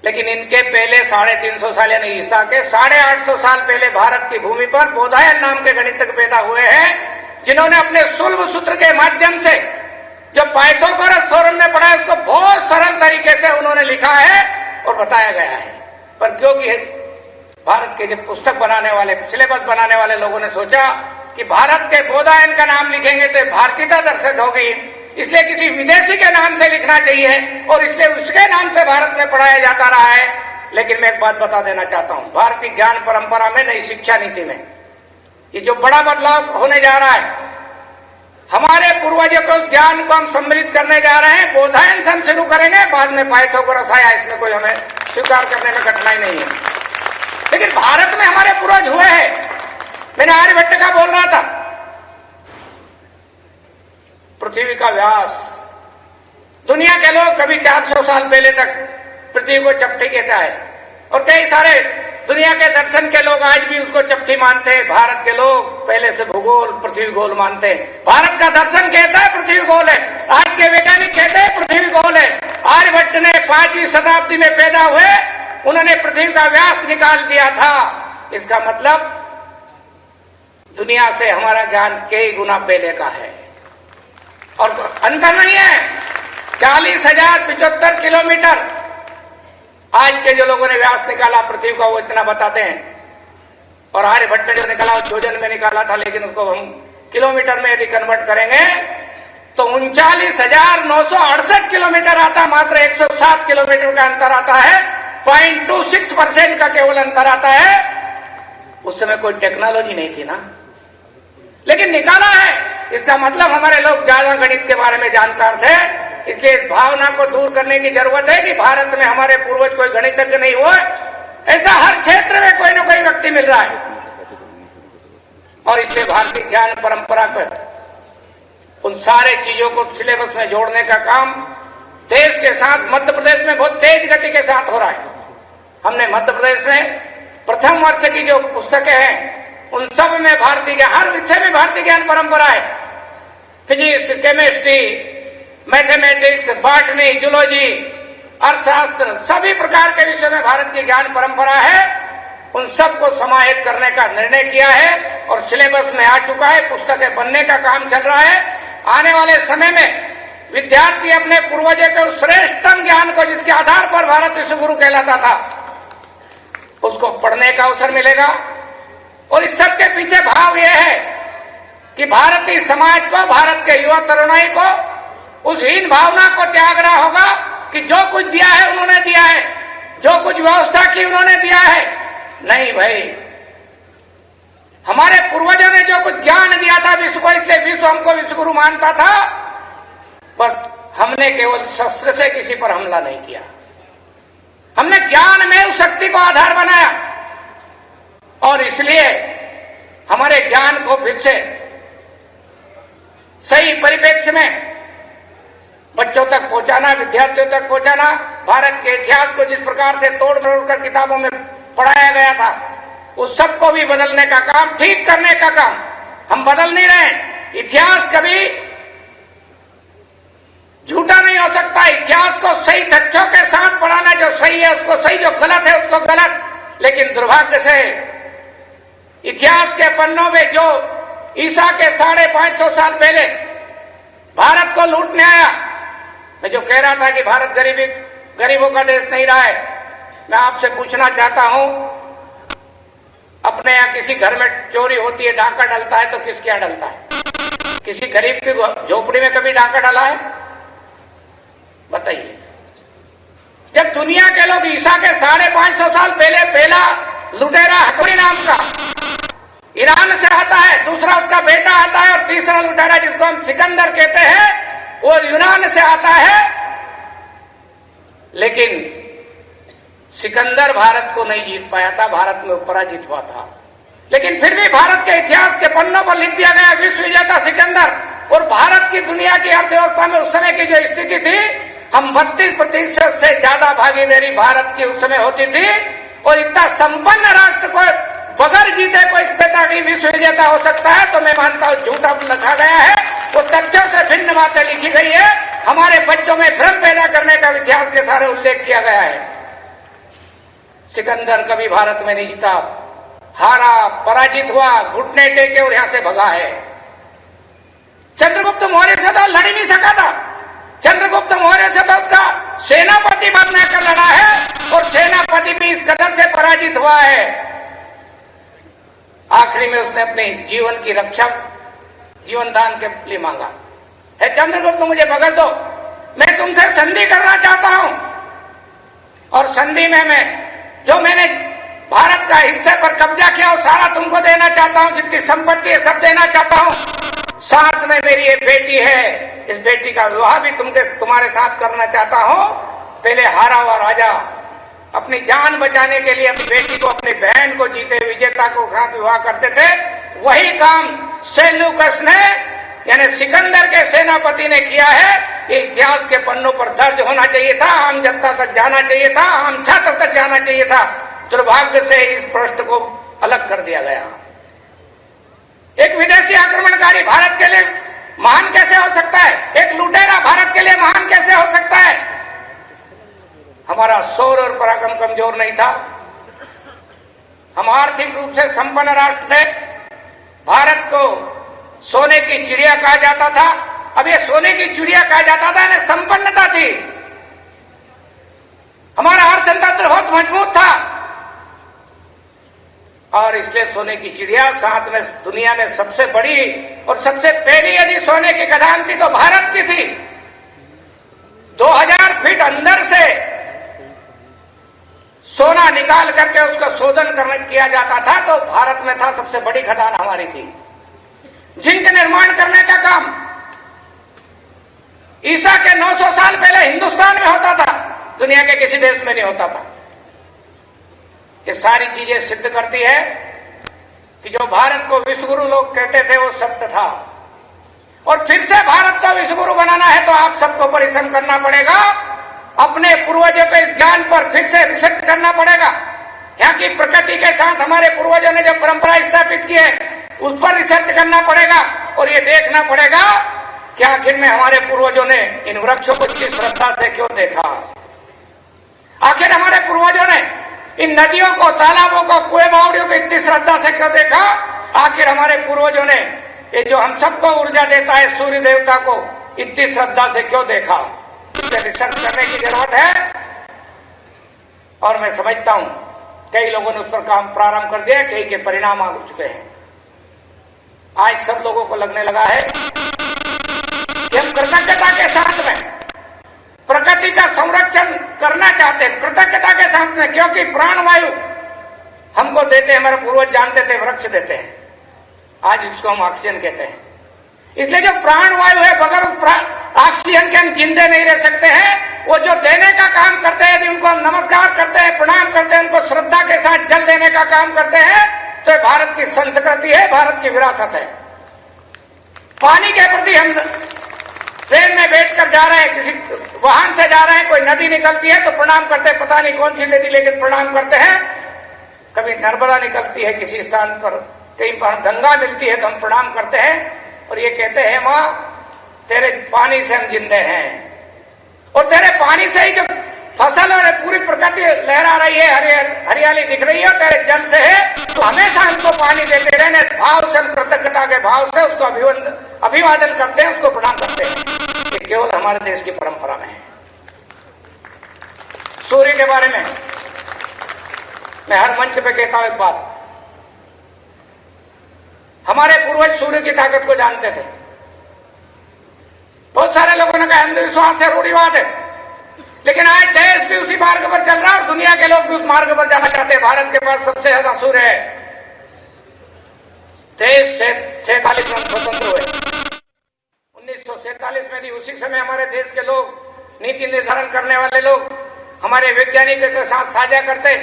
M: लेकिन इनके पहले 350 साल यानी ईसा के 850 साल पहले भारत की भूमि पर बोधायन नाम के गणितज्ञ पैदा हुए हैं, जिन्होंने अपने सुलभ सूत्र के माध्यम से जो पाइथागोरस थ्योरम में पढ़ा है उसको बहुत सरल तरीके से उन्होंने लिखा है और बताया गया है। पर क्योंकि भारत के जो पुस्तक बनाने वाले, सिलेबस बनाने वाले लोगों ने सोचा कि भारत के बोधायन का नाम लिखेंगे तो भारतीयता दर्शित होगी, इसलिए किसी विदेशी के नाम से लिखना चाहिए और इसलिए उसके नाम से भारत में पढ़ाया जाता रहा है। लेकिन मैं एक बात बता देना चाहता हूं, भारतीय ज्ञान परंपरा में, नई शिक्षा नीति में ये जो बड़ा बदलाव होने जा रहा है, हमारे पूर्वजों के उस ज्ञान को हम सम्मिलित करने जा रहे हैं। बोधायन से हम शुरू करेंगे, बाद में पाइथागोरस आया, इसमें कोई हमें स्वीकार करने में कठिनाई नहीं है। लेकिन भारत में हमारे पूर्वज हुए हैं। मैंने आर्यभट्ट का बोल रहा था, पृथ्वी का व्यास, दुनिया के लोग कभी 400 साल पहले तक पृथ्वी को चपटी कहता है और कई सारे दुनिया के दर्शन के लोग आज भी उसको चपटी मानते हैं। भारत के लोग पहले से भूगोल, पृथ्वी गोल मानते हैं। भारत का दर्शन कहता है पृथ्वी गोल है, आज के वैज्ञानिक कहते हैं पृथ्वी गोल है। आर्यभट्ट ने 5वीं शताब्दी में पैदा हुए, उन्होंने पृथ्वी का व्यास निकाल दिया था। इसका मतलब दुनिया से हमारा ज्ञान कई गुना पहले का है और अंतर नहीं है। 40,075 किलोमीटर आज के जो लोगों ने व्यास निकाला पृथ्वी का, वो इतना बताते हैं। और आर्यभट्ट ने जो निकाला वो योजन में निकाला था, लेकिन उसको हम किलोमीटर में यदि कन्वर्ट करेंगे तो 39,968 किलोमीटर आता, मात्र 107 किलोमीटर का अंतर आता है। 0.26% का केवल अंतर आता है। उस समय कोई टेक्नोलॉजी नहीं थी ना, लेकिन निकाला है। इसका मतलब हमारे लोग ज्यादा गणित के बारे में जानकार थे। इसलिए इस भावना को दूर करने की जरूरत है कि भारत में हमारे पूर्वज कोई गणितज्ञ नहीं हुए। ऐसा हर क्षेत्र में कोई न कोई व्यक्ति मिल रहा है और इसलिए भारतीय ज्ञान परंपरा पर उन सारे चीजों को सिलेबस में जोड़ने का काम देश के साथ मध्य प्रदेश में बहुत तेज गति के साथ हो रहा है। हमने मध्य प्रदेश में प्रथम वर्ष की जो पुस्तकें हैं उन सब में भारतीय ज्ञान, हर विषय में भारतीय ज्ञान परंपरा है। Physics, chemistry, mathematics, botany, zoology, अर्थशास्त्र, सभी प्रकार के विषयों में भारत की ज्ञान परंपरा है। उन सबको समाहित करने का निर्णय किया है और सिलेबस में आ चुका है, पुस्तकें बनने का काम चल रहा है। आने वाले समय में विद्यार्थी अपने पूर्वजों के उस श्रेष्ठतम ज्ञान को, जिसके आधार पर भारत विश्व गुरु कहलाता था, उसको पढ़ने का अवसर मिलेगा। और इस सब के पीछे भाव यह है कि भारतीय समाज को, भारत के युवा तरुणाई को उस हीन भावना को त्यागना होगा कि जो कुछ दिया है उन्होंने दिया है, जो कुछ व्यवस्था की उन्होंने दिया है। नहीं भाई, हमारे पूर्वजों ने जो कुछ ज्ञान दिया था विश्व को, इसलिए विश्व हमको विश्व गुरु मानता था। बस हमने केवल शस्त्र से किसी पर हमला नहीं किया, हमने ज्ञान में उस शक्ति को आधार बनाया और इसलिए हमारे ज्ञान को फिर से सही परिप्रेक्ष्य में बच्चों तक पहुंचाना, विद्यार्थियों तक पहुंचाना। भारत के इतिहास को जिस प्रकार से तोड़ मरोड़ कर किताबों में पढ़ाया गया था, उस सबको भी बदलने का काम, ठीक करने का काम हम बदल नहीं रहे। इतिहास कभी झूठा नहीं हो सकता। इतिहास को सही तथ्यों के साथ पढ़ाना, जो सही है उसको सही, जो गलत है उसको गलत। लेकिन दुर्भाग्य से इतिहास के पन्नों में जो ईसा के 550 साल पहले भारत को लूटने आया, मैं जो कह रहा था कि भारत गरीबों का देश नहीं रहा है, मैं आपसे पूछना चाहता हूं, अपने यहां किसी घर में चोरी होती है, डाका डलता है, तो किसके यहां डलता है? किसी गरीब की झोपड़ी में कभी डाका डला है? बताइए। जब दुनिया के लोग ईसा के 550 साल पहले पहला लुटेरा हकड़ी नाम का ईरान से आता है, दूसरा उसका बेटा आता है और तीसरा लुटेरा जिसको हम सिकंदर कहते हैं वो यूनान से आता है। लेकिन सिकंदर भारत को नहीं जीत पाया था, भारत में पराजित हुआ था। लेकिन फिर भी भारत के इतिहास के पन्नों पर लिख दिया गया विश्व विजेता सिकंदर। और भारत की दुनिया की अर्थव्यवस्था में उस समय की जो स्थिति थी, हम 32% से ज्यादा भागीदारी भारत की उस समय होती थी। और इतना संपन्न राष्ट्र को बगैर जीते कोई इस बेटा की विश्व विजेता हो सकता है, तो मैं मानता हूं झूठा लिखा गया है। वो तथ्यों से भिन्न बातें लिखी गई है, हमारे बच्चों में भ्रम पैदा करने का इतिहास के सारे उल्लेख किया गया है। सिकंदर कभी भारत में नहीं जीता, हारा, पराजित हुआ, घुटने टेके और यहां से भगा है। चंद्रगुप्त मौर्य से तो लड़ ही नहीं सका था। चंद्रगुप्त मौर्य से तो उसका सेनापति बनने का लड़ा है और सेनापति भी इस कदर से पराजित हुआ है। आखिरी में उसने अपने जीवन की रक्षा जीवन दान के लिए मांगा है, चंद्रगुप्त मुझे बगल दो, मैं तुमसे संधि करना चाहता हूं और संधि में मैं जो मैंने भारत का हिस्से पर कब्जा किया वो सारा तुमको देना चाहता हूं, जितनी संपत्ति है सब देना चाहता हूं। साथ में मेरी एक बेटी है, इस बेटी का विवाह भी तुम्हारे साथ करना चाहता हूं। पहले हारा हुआ राजा अपनी जान बचाने के लिए अपनी बेटी को, अपनी बहन को, जीते विजेता को साथ विवाह करते थे। वही काम सेल्यूकस ने, यानी सिकंदर के सेनापति ने किया है। ये इतिहास के पन्नों पर दर्ज होना चाहिए था, आम जनता तक जाना चाहिए था, आम छात्र तक जाना चाहिए था। दुर्भाग्य से इस पृष्ठ को अलग कर दिया गया। एक विदेशी आक्रमणकारी भारत के लिए महान कैसे हो सकता है? एक लुटेरा भारत के लिए महान कैसे हो सकता है? हमारा शौर और पराक्रम कमजोर नहीं था, हम आर्थिक रूप से संपन्न राष्ट्र थे। भारत को सोने की चिड़िया कहा जाता था। अब ये सोने की चिड़िया कहा जाता था, यानी संपन्नता थी। हमारा अर्थतंत्र बहुत मजबूत था और इसलिए सोने की चिड़िया, साथ में दुनिया में सबसे बड़ी और सबसे पहली यदि सोने की खदान थी तो भारत की थी। 2000 फीट अंदर से सोना निकाल करके उसका शोधन किया जाता था, तो भारत में था, सबसे बड़ी खदान हमारी थी। जिंक निर्माण करने का काम ईसा के 900 साल पहले हिंदुस्तान में होता था, दुनिया के किसी देश में नहीं होता था। ये सारी चीजें सिद्ध करती है कि जो भारत को विश्व गुरु लोग कहते थे वो सत्य था। और फिर से भारत को विश्वगुरु बनाना है तो आप सबको परिश्रम करना पड़ेगा। अपने पूर्वजों के इस ज्ञान पर फिर से रिसर्च करना पड़ेगा। यहाँ की प्रकृति के साथ हमारे पूर्वजों ने जो परंपरा स्थापित की है उस पर रिसर्च करना पड़ेगा और ये देखना पड़ेगा कि आखिर में हमारे पूर्वजों ने इन वृक्षों को इतनी श्रद्धा से क्यों देखा। आखिर हमारे पूर्वजों ने इन नदियों को, तालाबों को, कुएं बावड़ियों को इतनी श्रद्धा से क्यों देखा। आखिर हमारे पूर्वजों ने ये जो हम सबको ऊर्जा देता है सूर्य देवता को इतनी श्रद्धा से क्यों देखा। इस पर रिसर्च करने की जरूरत है और मैं समझता हूं कई लोगों ने उस पर काम प्रारंभ कर दिया, कई के परिणाम आ चुके हैं। आज सब लोगों को लगने लगा है कि हम कृतज्ञता के साथ में प्रकृति का संरक्षण करना चाहते हैं, कृतज्ञता के साथ में, क्योंकि प्राणवायु हमको देते हैं, हमारे पूर्वज जानते थे वृक्ष देते हैं, आज इसको हम ऑक्सीजन कहते हैं। इसलिए जो प्राणवायु है बगैर ऑक्सीजन के हम जिंदे नहीं रह सकते हैं। वो जो देने का काम करते हैं, यदि उनको हम नमस्कार करते हैं, प्रणाम करते हैं, उनको श्रद्धा के साथ जल देने का काम करते हैं तो भारत की संस्कृति है, भारत की विरासत है। पानी के प्रति हम ट्रेन में बैठकर जा रहे हैं, किसी वाहन से जा रहे हैं, कोई नदी निकलती है तो प्रणाम करते हैं, पता नहीं कौन सी नदी लेकिन प्रणाम करते हैं। कभी नर्मदा निकलती है किसी स्थान पर, कहीं पर गंगा मिलती है तो हम प्रणाम करते हैं और ये कहते हैं माँ तेरे पानी से हम जिंदे हैं और तेरे पानी से ही जो फसल और पूरी प्रकृति लहरा रही है, हरियाली दिख रही है और तेरे जल से है, तो हमेशा हमको पानी देते रहने भाव से, हम कृतज्ञता के भाव से उसको अभिवादन करते हैं, उसको प्रणाम करते हैं। ये केवल हमारे देश की परंपरा में है। सूर्य के बारे में मैं हर मंच पे कहता हूं एक बात, हमारे पूर्वज सूर्य की ताकत को जानते थे। बहुत सारे लोगों ने कहा अंधविश्वास है, रूढ़िवाद है, लेकिन आज देश भी उसी मार्ग पर चल रहा है और दुनिया के लोग भी उस मार्ग पर जाना चाहते हैं। भारत के पास सबसे ज्यादा सूर्य है। देश 47 में स्वतंत्र हुए, 1947 में भी उसी समय हमारे देश के लोग, नीति निर्धारण करने वाले लोग हमारे वैज्ञानिकों के साथ साझा करते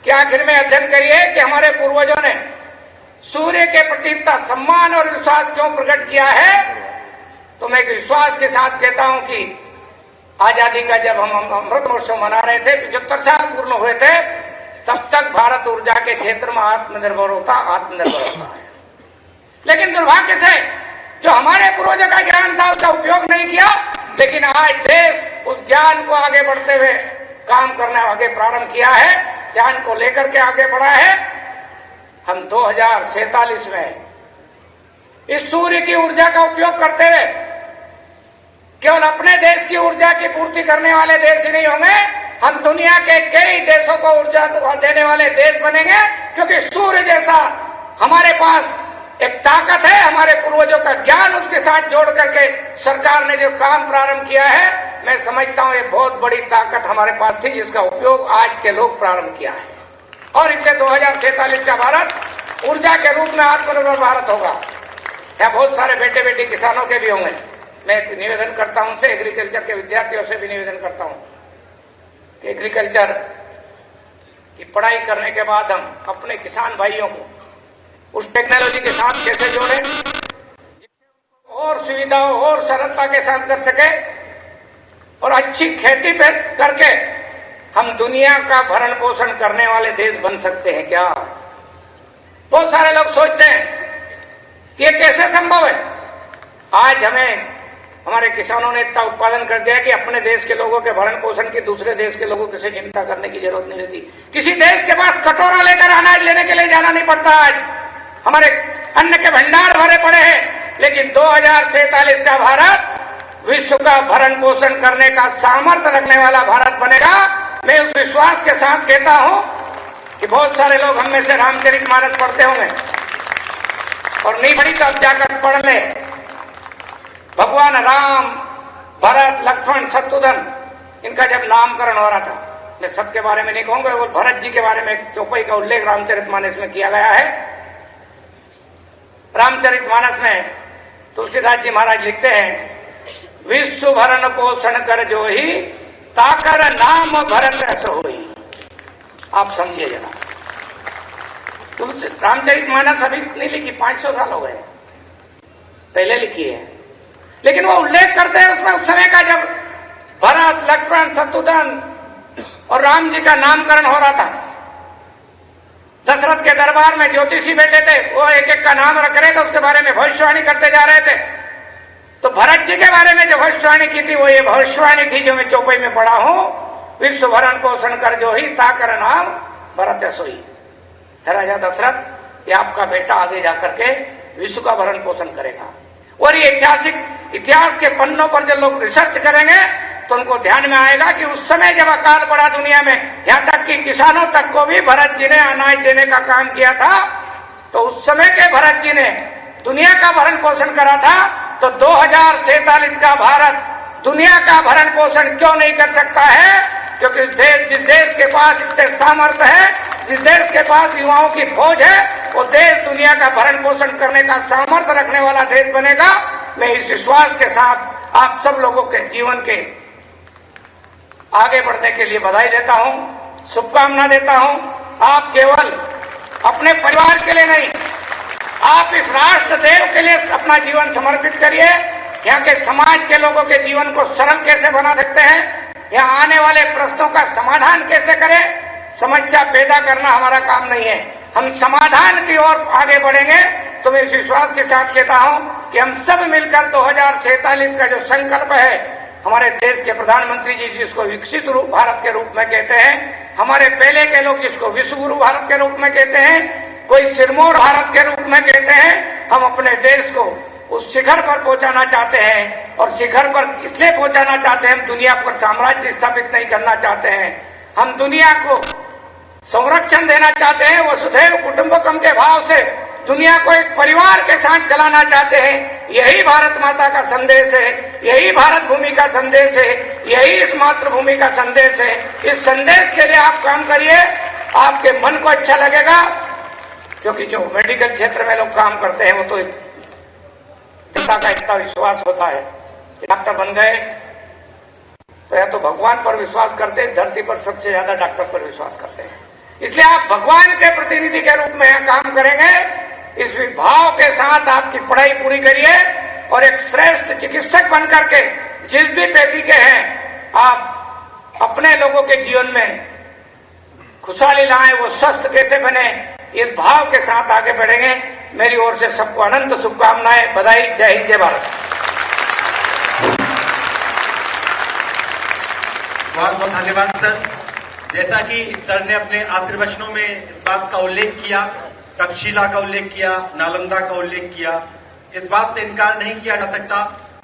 M: कि आखिर में अध्ययन करिए कि हमारे पूर्वजों ने सूर्य के प्रति इतना सम्मान और विश्वास क्यों प्रकट किया है। तो मैं विश्वास के साथ कहता हूं कि आजादी का जब हम अमृत महोत्सव मना रहे थे, 75 साल पूर्ण हुए थे, तब तक भारत ऊर्जा के क्षेत्र में आत्मनिर्भर होता। लेकिन दुर्भाग्य से जो हमारे पूर्वजों का ज्ञान था उसका उपयोग नहीं किया। लेकिन आज देश उस ज्ञान को आगे बढ़ते हुए काम करना आगे प्रारंभ किया है, ज्ञान को लेकर के आगे बढ़ा है। हम 2047 में इस सूर्य की ऊर्जा का उपयोग करते हुए केवल अपने देश की ऊर्जा की पूर्ति करने वाले देश ही नहीं होंगे, हम दुनिया के कई देशों को ऊर्जा देने वाले देश बनेंगे, क्योंकि सूर्य जैसा हमारे पास एक ताकत है। हमारे पूर्वजों का ज्ञान उसके साथ जोड़ करके सरकार ने जो काम प्रारंभ किया है, मैं समझता हूं ये बहुत बड़ी ताकत हमारे पास थी, जिसका उपयोग आज के लोग प्रारंभ किया है। और इससे 2047 का भारत ऊर्जा के रूप में आत्मनिर्भर भारत होगा। यहाँ बहुत सारे बेटे बेटी किसानों के भी होंगे। मैं निवेदन करता हूं उनसे, एग्रीकल्चर के विद्यार्थियों से भी निवेदन करता हूं कि एग्रीकल्चर की पढ़ाई करने के बाद हम अपने किसान भाइयों को उस टेक्नोलॉजी के साथ कैसे जोड़ें, और सुविधा और सरलता के साथ कर सके और अच्छी खेती पे करके हम दुनिया का भरण पोषण करने वाले देश बन सकते हैं क्या। बहुत सारे लोग सोचते हैं कि ये कैसे संभव है। आज हमारे किसानों ने इतना उत्पादन कर दिया कि अपने देश के लोगों के भरण पोषण की दूसरे देश के लोगों से चिंता करने की जरूरत नहीं रहती। किसी देश के पास कटोरा लेकर अनाज लेने के लिए जाना नहीं पड़ता। आज हमारे अन्न के भंडार भरे पड़े हैं। लेकिन 2047 का भारत विश्व का भरण पोषण करने का सामर्थ्य रखने वाला भारत बनेगा। मैं उस विश्वास के साथ कहता हूं कि बहुत सारे लोग हम में से रामचरितमानस पढ़ते होंगे, और नहीं पढ़ी तो अब जाकर पढ़ ले। भगवान राम, भरत, लक्ष्मण, शत्रुघ्न, इनका जब नामकरण हो रहा था, मैं सबके बारे में नहीं कहूंगा, वो भरत जी के बारे में एक चौपाई का उल्लेख रामचरितमानस में किया गया है। रामचरितमानस में तुलसीदास जी महाराज लिखते हैं, विश्व भरण पोषण कर जोही, ताकर नाम भरत रस होई। आप समझिए जरा, रामचरितमानस अभी नहीं लिखी, 500 साल हो गए, पहले लिखी है। लेकिन वो उल्लेख करते हैं उसमें उस समय का जब भरत, लक्ष्मण, शत्रुघ्न और राम जी का नामकरण हो रहा था। दशरथ के दरबार में ज्योतिषी बैठे थे, वो एक एक का नाम रख रहे थे, उसके बारे में भविष्यवाणी करते जा रहे थे। तो भरत जी के बारे में जो भविष्यवाणी की थी वो ये भविष्यवाणी थी जो मैं चौपाई में पढ़ा हूं, विश्व भरण पोषण कर जो ही ताकर नाम भरत सोई। है राजा दशरथ, ये आपका बेटा आगे जाकर के विश्व का भरण पोषण करेगा। और ये इतिहास के पन्नों पर जब लोग रिसर्च करेंगे तो उनको ध्यान में आएगा कि उस समय जब अकाल पड़ा दुनिया में, यहां तक कि किसानों तक को भी भरत जी ने अनाज देने का काम किया था, तो उस समय के भरत जी ने दुनिया का भरण पोषण करा था। तो 2047 का भारत दुनिया का भरण पोषण क्यों नहीं कर सकता है? क्योंकि जिस देश के पास इतने सामर्थ्य है, जिस देश के पास युवाओं की फौज है, वो देश दुनिया का भरण पोषण करने का सामर्थ्य रखने वाला देश बनेगा। मैं इस विश्वास के साथ आप सब लोगों के जीवन के आगे बढ़ने के लिए बधाई देता हूं, शुभकामना देता हूं। आप केवल अपने परिवार के लिए नहीं, आप इस राष्ट्र देव के लिए अपना जीवन समर्पित करिए। यहाँ के समाज के लोगों के जीवन को सरल कैसे बना सकते हैं, यहाँ आने वाले प्रश्नों का समाधान कैसे करें, समस्या पैदा करना हमारा काम नहीं है। हम समाधान की ओर आगे बढ़ेंगे। तो मैं इस विश्वास के साथ कहता हूं कि हम सब मिलकर 2047 का जो संकल्प है, हमारे देश के प्रधानमंत्री जी जिसको विकसित रूप भारत के रूप में कहते हैं, हमारे पहले के लोग जिसको विश्व गुरु भारत के रूप में कहते हैं, कोई सिरमौर भारत के रूप में कहते हैं, हम अपने देश को उस शिखर पर पहुंचाना चाहते हैं। और शिखर पर इसलिए पहुंचाना चाहते हैं, हम दुनिया पर साम्राज्य स्थापित नहीं करना चाहते हैं, हम दुनिया को संरक्षण देना चाहते हैं। वसुधैव कुटुंबकम के भाव से दुनिया को एक परिवार के साथ चलाना चाहते हैं। यही भारत माता का संदेश है, यही भारत भूमि का संदेश है, यही इस मातृभूमि का संदेश है। इस संदेश के लिए आप काम करिए, आपके मन को अच्छा लगेगा। क्योंकि जो मेडिकल क्षेत्र में लोग काम करते हैं वो तो जनता का इतना विश्वास होता है कि डॉक्टर बन गए तो या तो भगवान पर विश्वास करते हैं, धरती पर सबसे ज्यादा डॉक्टर पर विश्वास करते हैं। इसलिए आप भगवान के प्रतिनिधि के रूप में यहाँ काम करेंगे। इस भाव के साथ आपकी पढ़ाई पूरी करिए और एक श्रेष्ठ चिकित्सक बनकर के जिस भी पैथी के हैं, आप अपने लोगों के जीवन में खुशहाली लाएं, वो स्वस्थ कैसे बने, इस भाव के साथ आगे बढ़ेंगे। मेरी ओर से सबको अनंत शुभकामनाएं, बधाई। जय हिंद, जय भारत।
I: बहुत बहुत धन्यवाद सर। जैसा कि सर ने अपने आशीर्वचनों में इस बात का उल्लेख किया, तक्षशिला का उल्लेख किया, नालंदा का उल्लेख किया, इस बात से इनकार नहीं किया जा सकता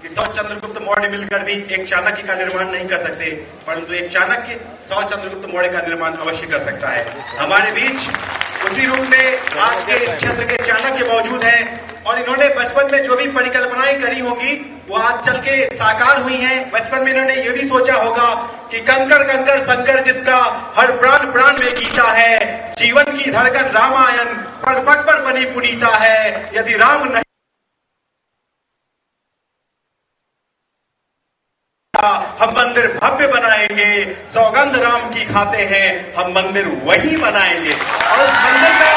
I: कि 100 चंद्रगुप्त मौर्य मिलकर भी एक चाणक्य का निर्माण नहीं कर सकते, परंतु एक चाणक्य 100 चंद्रगुप्त मौर्य का निर्माण अवश्य कर सकता है। हमारे बीच उसी रूप में आज के इस क्षेत्र के चाणक्य मौजूद हैं और इन्होंने बचपन में जो भी परिकल्पनाएं करी होंगी वो आज चल के साकार हुई हैं। बचपन में इन्होंने ये भी सोचा होगा कि कंकर कंकर शंकर जिसका हर प्राण प्राण में गीता है, जीवन की धड़कन रामायण पग पग पर बनी पुनीता है, यदि राम नहीं हम मंदिर भव्य बनाएंगे, सौगंध राम की खाते हैं, हम मंदिर वही बनाएंगे। और उस मंदिर का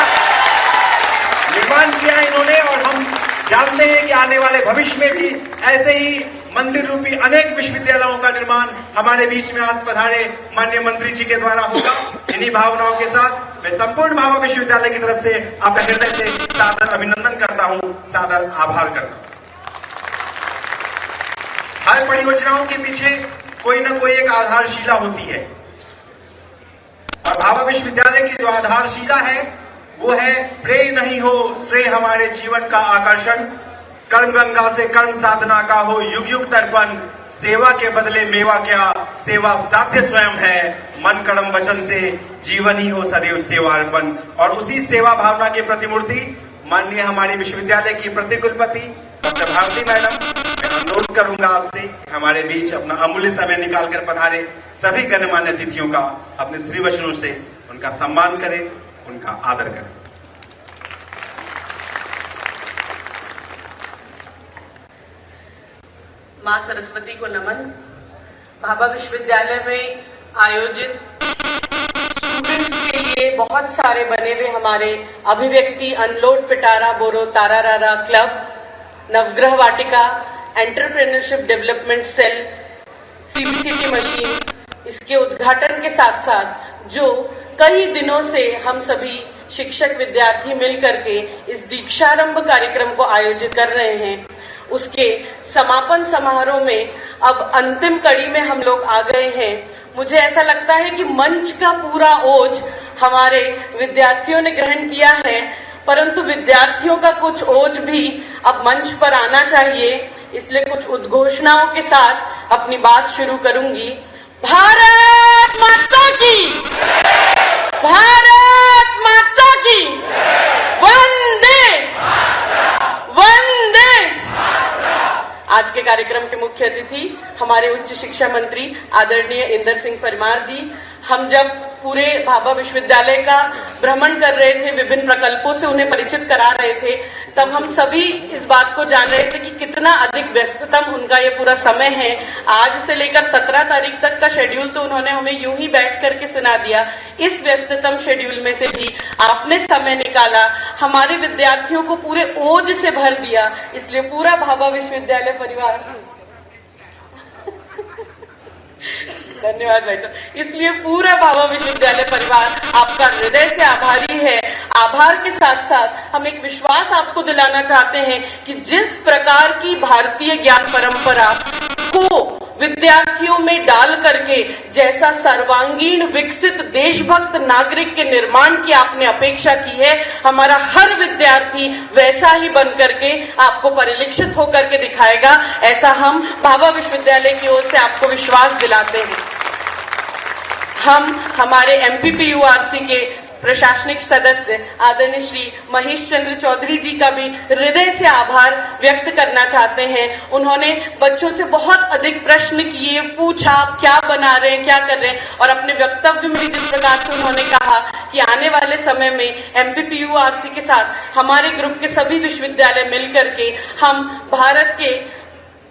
I: निर्माण किया इन्होंने और हम जानते हैं कि आने वाले भविष्य में भी ऐसे ही मंदिर रूपी अनेक विश्वविद्यालयों का निर्माण हमारे बीच में आज पधारे माननीय मंत्री जी के द्वारा होगा। इन्हीं भावनाओं के साथ मैं संपूर्ण भाभा विश्वविद्यालय की तरफ से आपका हृदय से सादर अभिनंदन करता हूं, सादर आभार करता हूं। हर परियोजनाओं के पीछे कोई ना कोई एक आधारशिला होती है और भाभा विश्वविद्यालय की जो आधारशिला है वो है प्रेय नहीं हो श्रेय हमारे जीवन का आकर्षण, कर्म गंगा से कर्म साधना का हो युग युग तर्पण, सेवा के बदले मेवा क्या सेवा साध्य स्वयं है, मन कर्म वचन से जीवन ही हो सदैव सेवार्पण। और उसी सेवा भावना की प्रतिमूर्ति माननीय हमारे विश्वविद्यालय की प्रतिकुलपति डॉक्टर भारती मैडम, मैं अनुरोध करूंगा आपसे हमारे बीच अपना अमूल्य समय निकालकर पधारे सभी गणमान्य अतिथियों का अपने श्री वचनों से उनका सम्मान करें, उनका आदर करें।
D: मां सरस्वती को नमन। भाभा विश्वविद्यालय में आयोजित स्टूडेंट्स के लिए बहुत सारे बने हुए हमारे अभिव्यक्ति, अनलोड, पिटारा, बोरो, तारारारा club, Navagraha Vatika entrepreneurship development cell, CBCT machine, इसके उद्घाटन के साथ साथ जो कई दिनों से हम सभी शिक्षक विद्यार्थी मिलकर के इस दीक्षारंभ कार्यक्रम को आयोजित कर रहे हैं, उसके समापन समारोह में अब अंतिम कड़ी में हम लोग आ गए हैं। मुझे ऐसा लगता है कि मंच का पूरा ओज हमारे विद्यार्थियों ने ग्रहण किया है, परंतु विद्यार्थियों का कुछ ओज भी अब मंच पर आना चाहिए, इसलिए कुछ उद्घोषणाओं के साथ अपनी बात शुरू करूंगी। भारत माता की, भारत माता की, वंदे वंदे। आज के कार्यक्रम के मुख्य अतिथि हमारे उच्च शिक्षा मंत्री आदरणीय इंदर सिंह परमार जी। हम जब पूरे भाभा विश्वविद्यालय का भ्रमण कर रहे थे, विभिन्न प्रकल्पों से उन्हें परिचित करा रहे थे, तब हम सभी इस बात को जान रहे थे कि कितना अधिक व्यस्ततम उनका ये पूरा समय है। आज से लेकर 17 तारीख तक का शेड्यूल तो उन्होंने हमें यूं ही बैठ करके सुना दिया। इस व्यस्ततम शेड्यूल में से भी आपने समय निकाला, हमारे विद्यार्थियों को पूरे ओज से भर दिया, इसलिए पूरा भाभा विश्वविद्यालय परिवार धन्यवाद भाई साहब। इसलिए पूरा भाभा विश्वविद्यालय परिवार आपका हृदय से आभारी है। आभार के साथ साथ हम एक विश्वास आपको दिलाना चाहते हैं कि जिस प्रकार की भारतीय ज्ञान परंपरा को विद्यार्थियों में डाल करके जैसा सर्वांगीण विकसित देशभक्त नागरिक के निर्माण की आपने अपेक्षा की है, हमारा हर विद्यार्थी वैसा ही बन करके आपको परिलक्षित होकर के दिखाएगा, ऐसा हम भाभा विश्वविद्यालय की ओर से आपको विश्वास दिलाते हैं। हम हमारे MPPURC के प्रशासनिक सदस्य आदरणीय श्री महेश चंद्र चौधरी जी का भी हृदय से आभार व्यक्त करना चाहते हैं। उन्होंने बच्चों से बहुत अधिक प्रश्न किए, पूछा क्या बना रहे हैं, क्या कर रहे हैं, और अपने वक्तव्य में जिस प्रकार से उन्होंने कहा कि आने वाले समय में MPPURC के साथ हमारे ग्रुप के सभी विश्वविद्यालय मिलकर के हम भारत के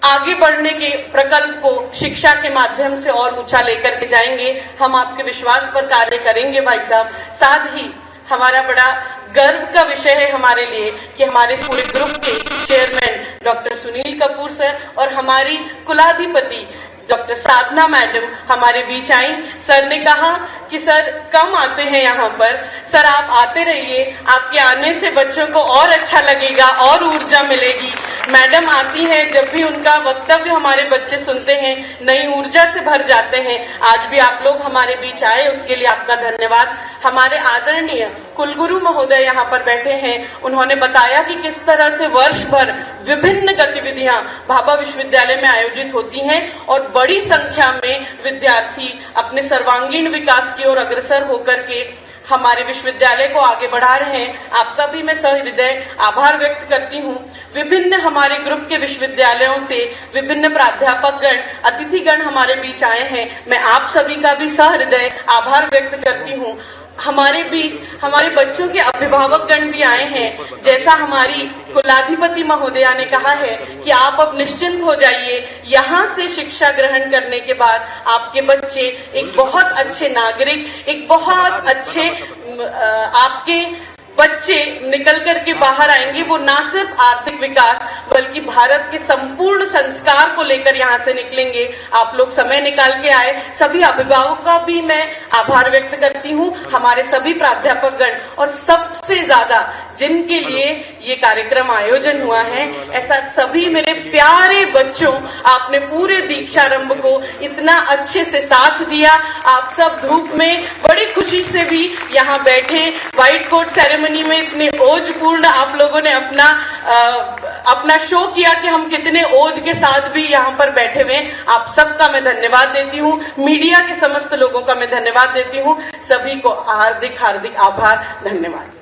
D: आगे बढ़ने के प्रकल्प को शिक्षा के माध्यम से और ऊंचा लेकर के जाएंगे। हम आपके विश्वास पर कार्य करेंगे भाई साहब। साथ ही हमारा बड़ा गर्व का विषय है हमारे लिए कि हमारे इस पूरे ग्रुप के chairman doctor Sunil Kapoor sir और हमारी कुलाधिपति डॉक्टर साधना मैडम हमारे बीच आई। सर ने कहा कि सर कम आते हैं यहाँ पर, सर आप आते रहिए, आपके आने से बच्चों को और अच्छा लगेगा और ऊर्जा मिलेगी। मैडम आती हैं, जब भी उनका वक्तव्य हमारे बच्चे सुनते हैं नई ऊर्जा से भर जाते हैं। आज भी आप लोग हमारे बीच आए, उसके लिए आपका धन्यवाद। हमारे आदरणीय कुलगुरु महोदय यहाँ पर बैठे हैं, उन्होंने बताया कि किस तरह से वर्ष भर विभिन्न गतिविधियां भाभा विश्वविद्यालय में आयोजित होती हैं और बड़ी संख्या में विद्यार्थी अपने सर्वांगीण विकास की ओर अग्रसर होकर के हमारे विश्वविद्यालय को आगे बढ़ा रहे हैं। आपका भी मैं सहृदय आभार व्यक्त करती हूँ। विभिन्न हमारे ग्रुप के विश्वविद्यालयों से विभिन्न प्राध्यापकगण, अतिथिगण हमारे बीच आए हैं। मैं आप सभी का भी सहृदय आभार व्यक्त करती हूँ। हमारे बीच हमारे बच्चों के अभिभावकगण भी आए हैं। जैसा हमारी कुलाधिपति महोदया ने कहा है कि आप अब निश्चिंत हो जाइए, यहाँ से शिक्षा ग्रहण करने के बाद आपके बच्चे एक बहुत अच्छे नागरिक, एक बहुत अच्छे आपके बच्चे निकल करके बाहर आएंगे। वो ना सिर्फ आर्थिक विकास बल्कि भारत के संपूर्ण संस्कार को लेकर यहाँ से निकलेंगे। आप लोग समय निकाल के आए, सभी अभिभावकों का भी मैं आभार व्यक्त करती हूँ, हमारे सभी प्राध्यापकगण और सबसे ज्यादा जिनके लिए ये कार्यक्रम आयोजन हुआ है, ऐसा सभी मेरे प्यारे बच्चों, आपने पूरे दीक्षारंभ को इतना अच्छे से साथ दिया। आप सब धूप में बड़ी खुशी से भी यहाँ बैठे, व्हाइट कोट सेरेमनी में इतने ओजपूर्ण आप लोगों ने अपना शो किया कि हम कितने ओज के साथ भी यहाँ पर बैठे हुए। आप सबका मैं धन्यवाद देती हूँ, मीडिया के समस्त लोगों का मैं धन्यवाद देती हूँ। सभी को हार्दिक हार्दिक आभार, धन्यवाद।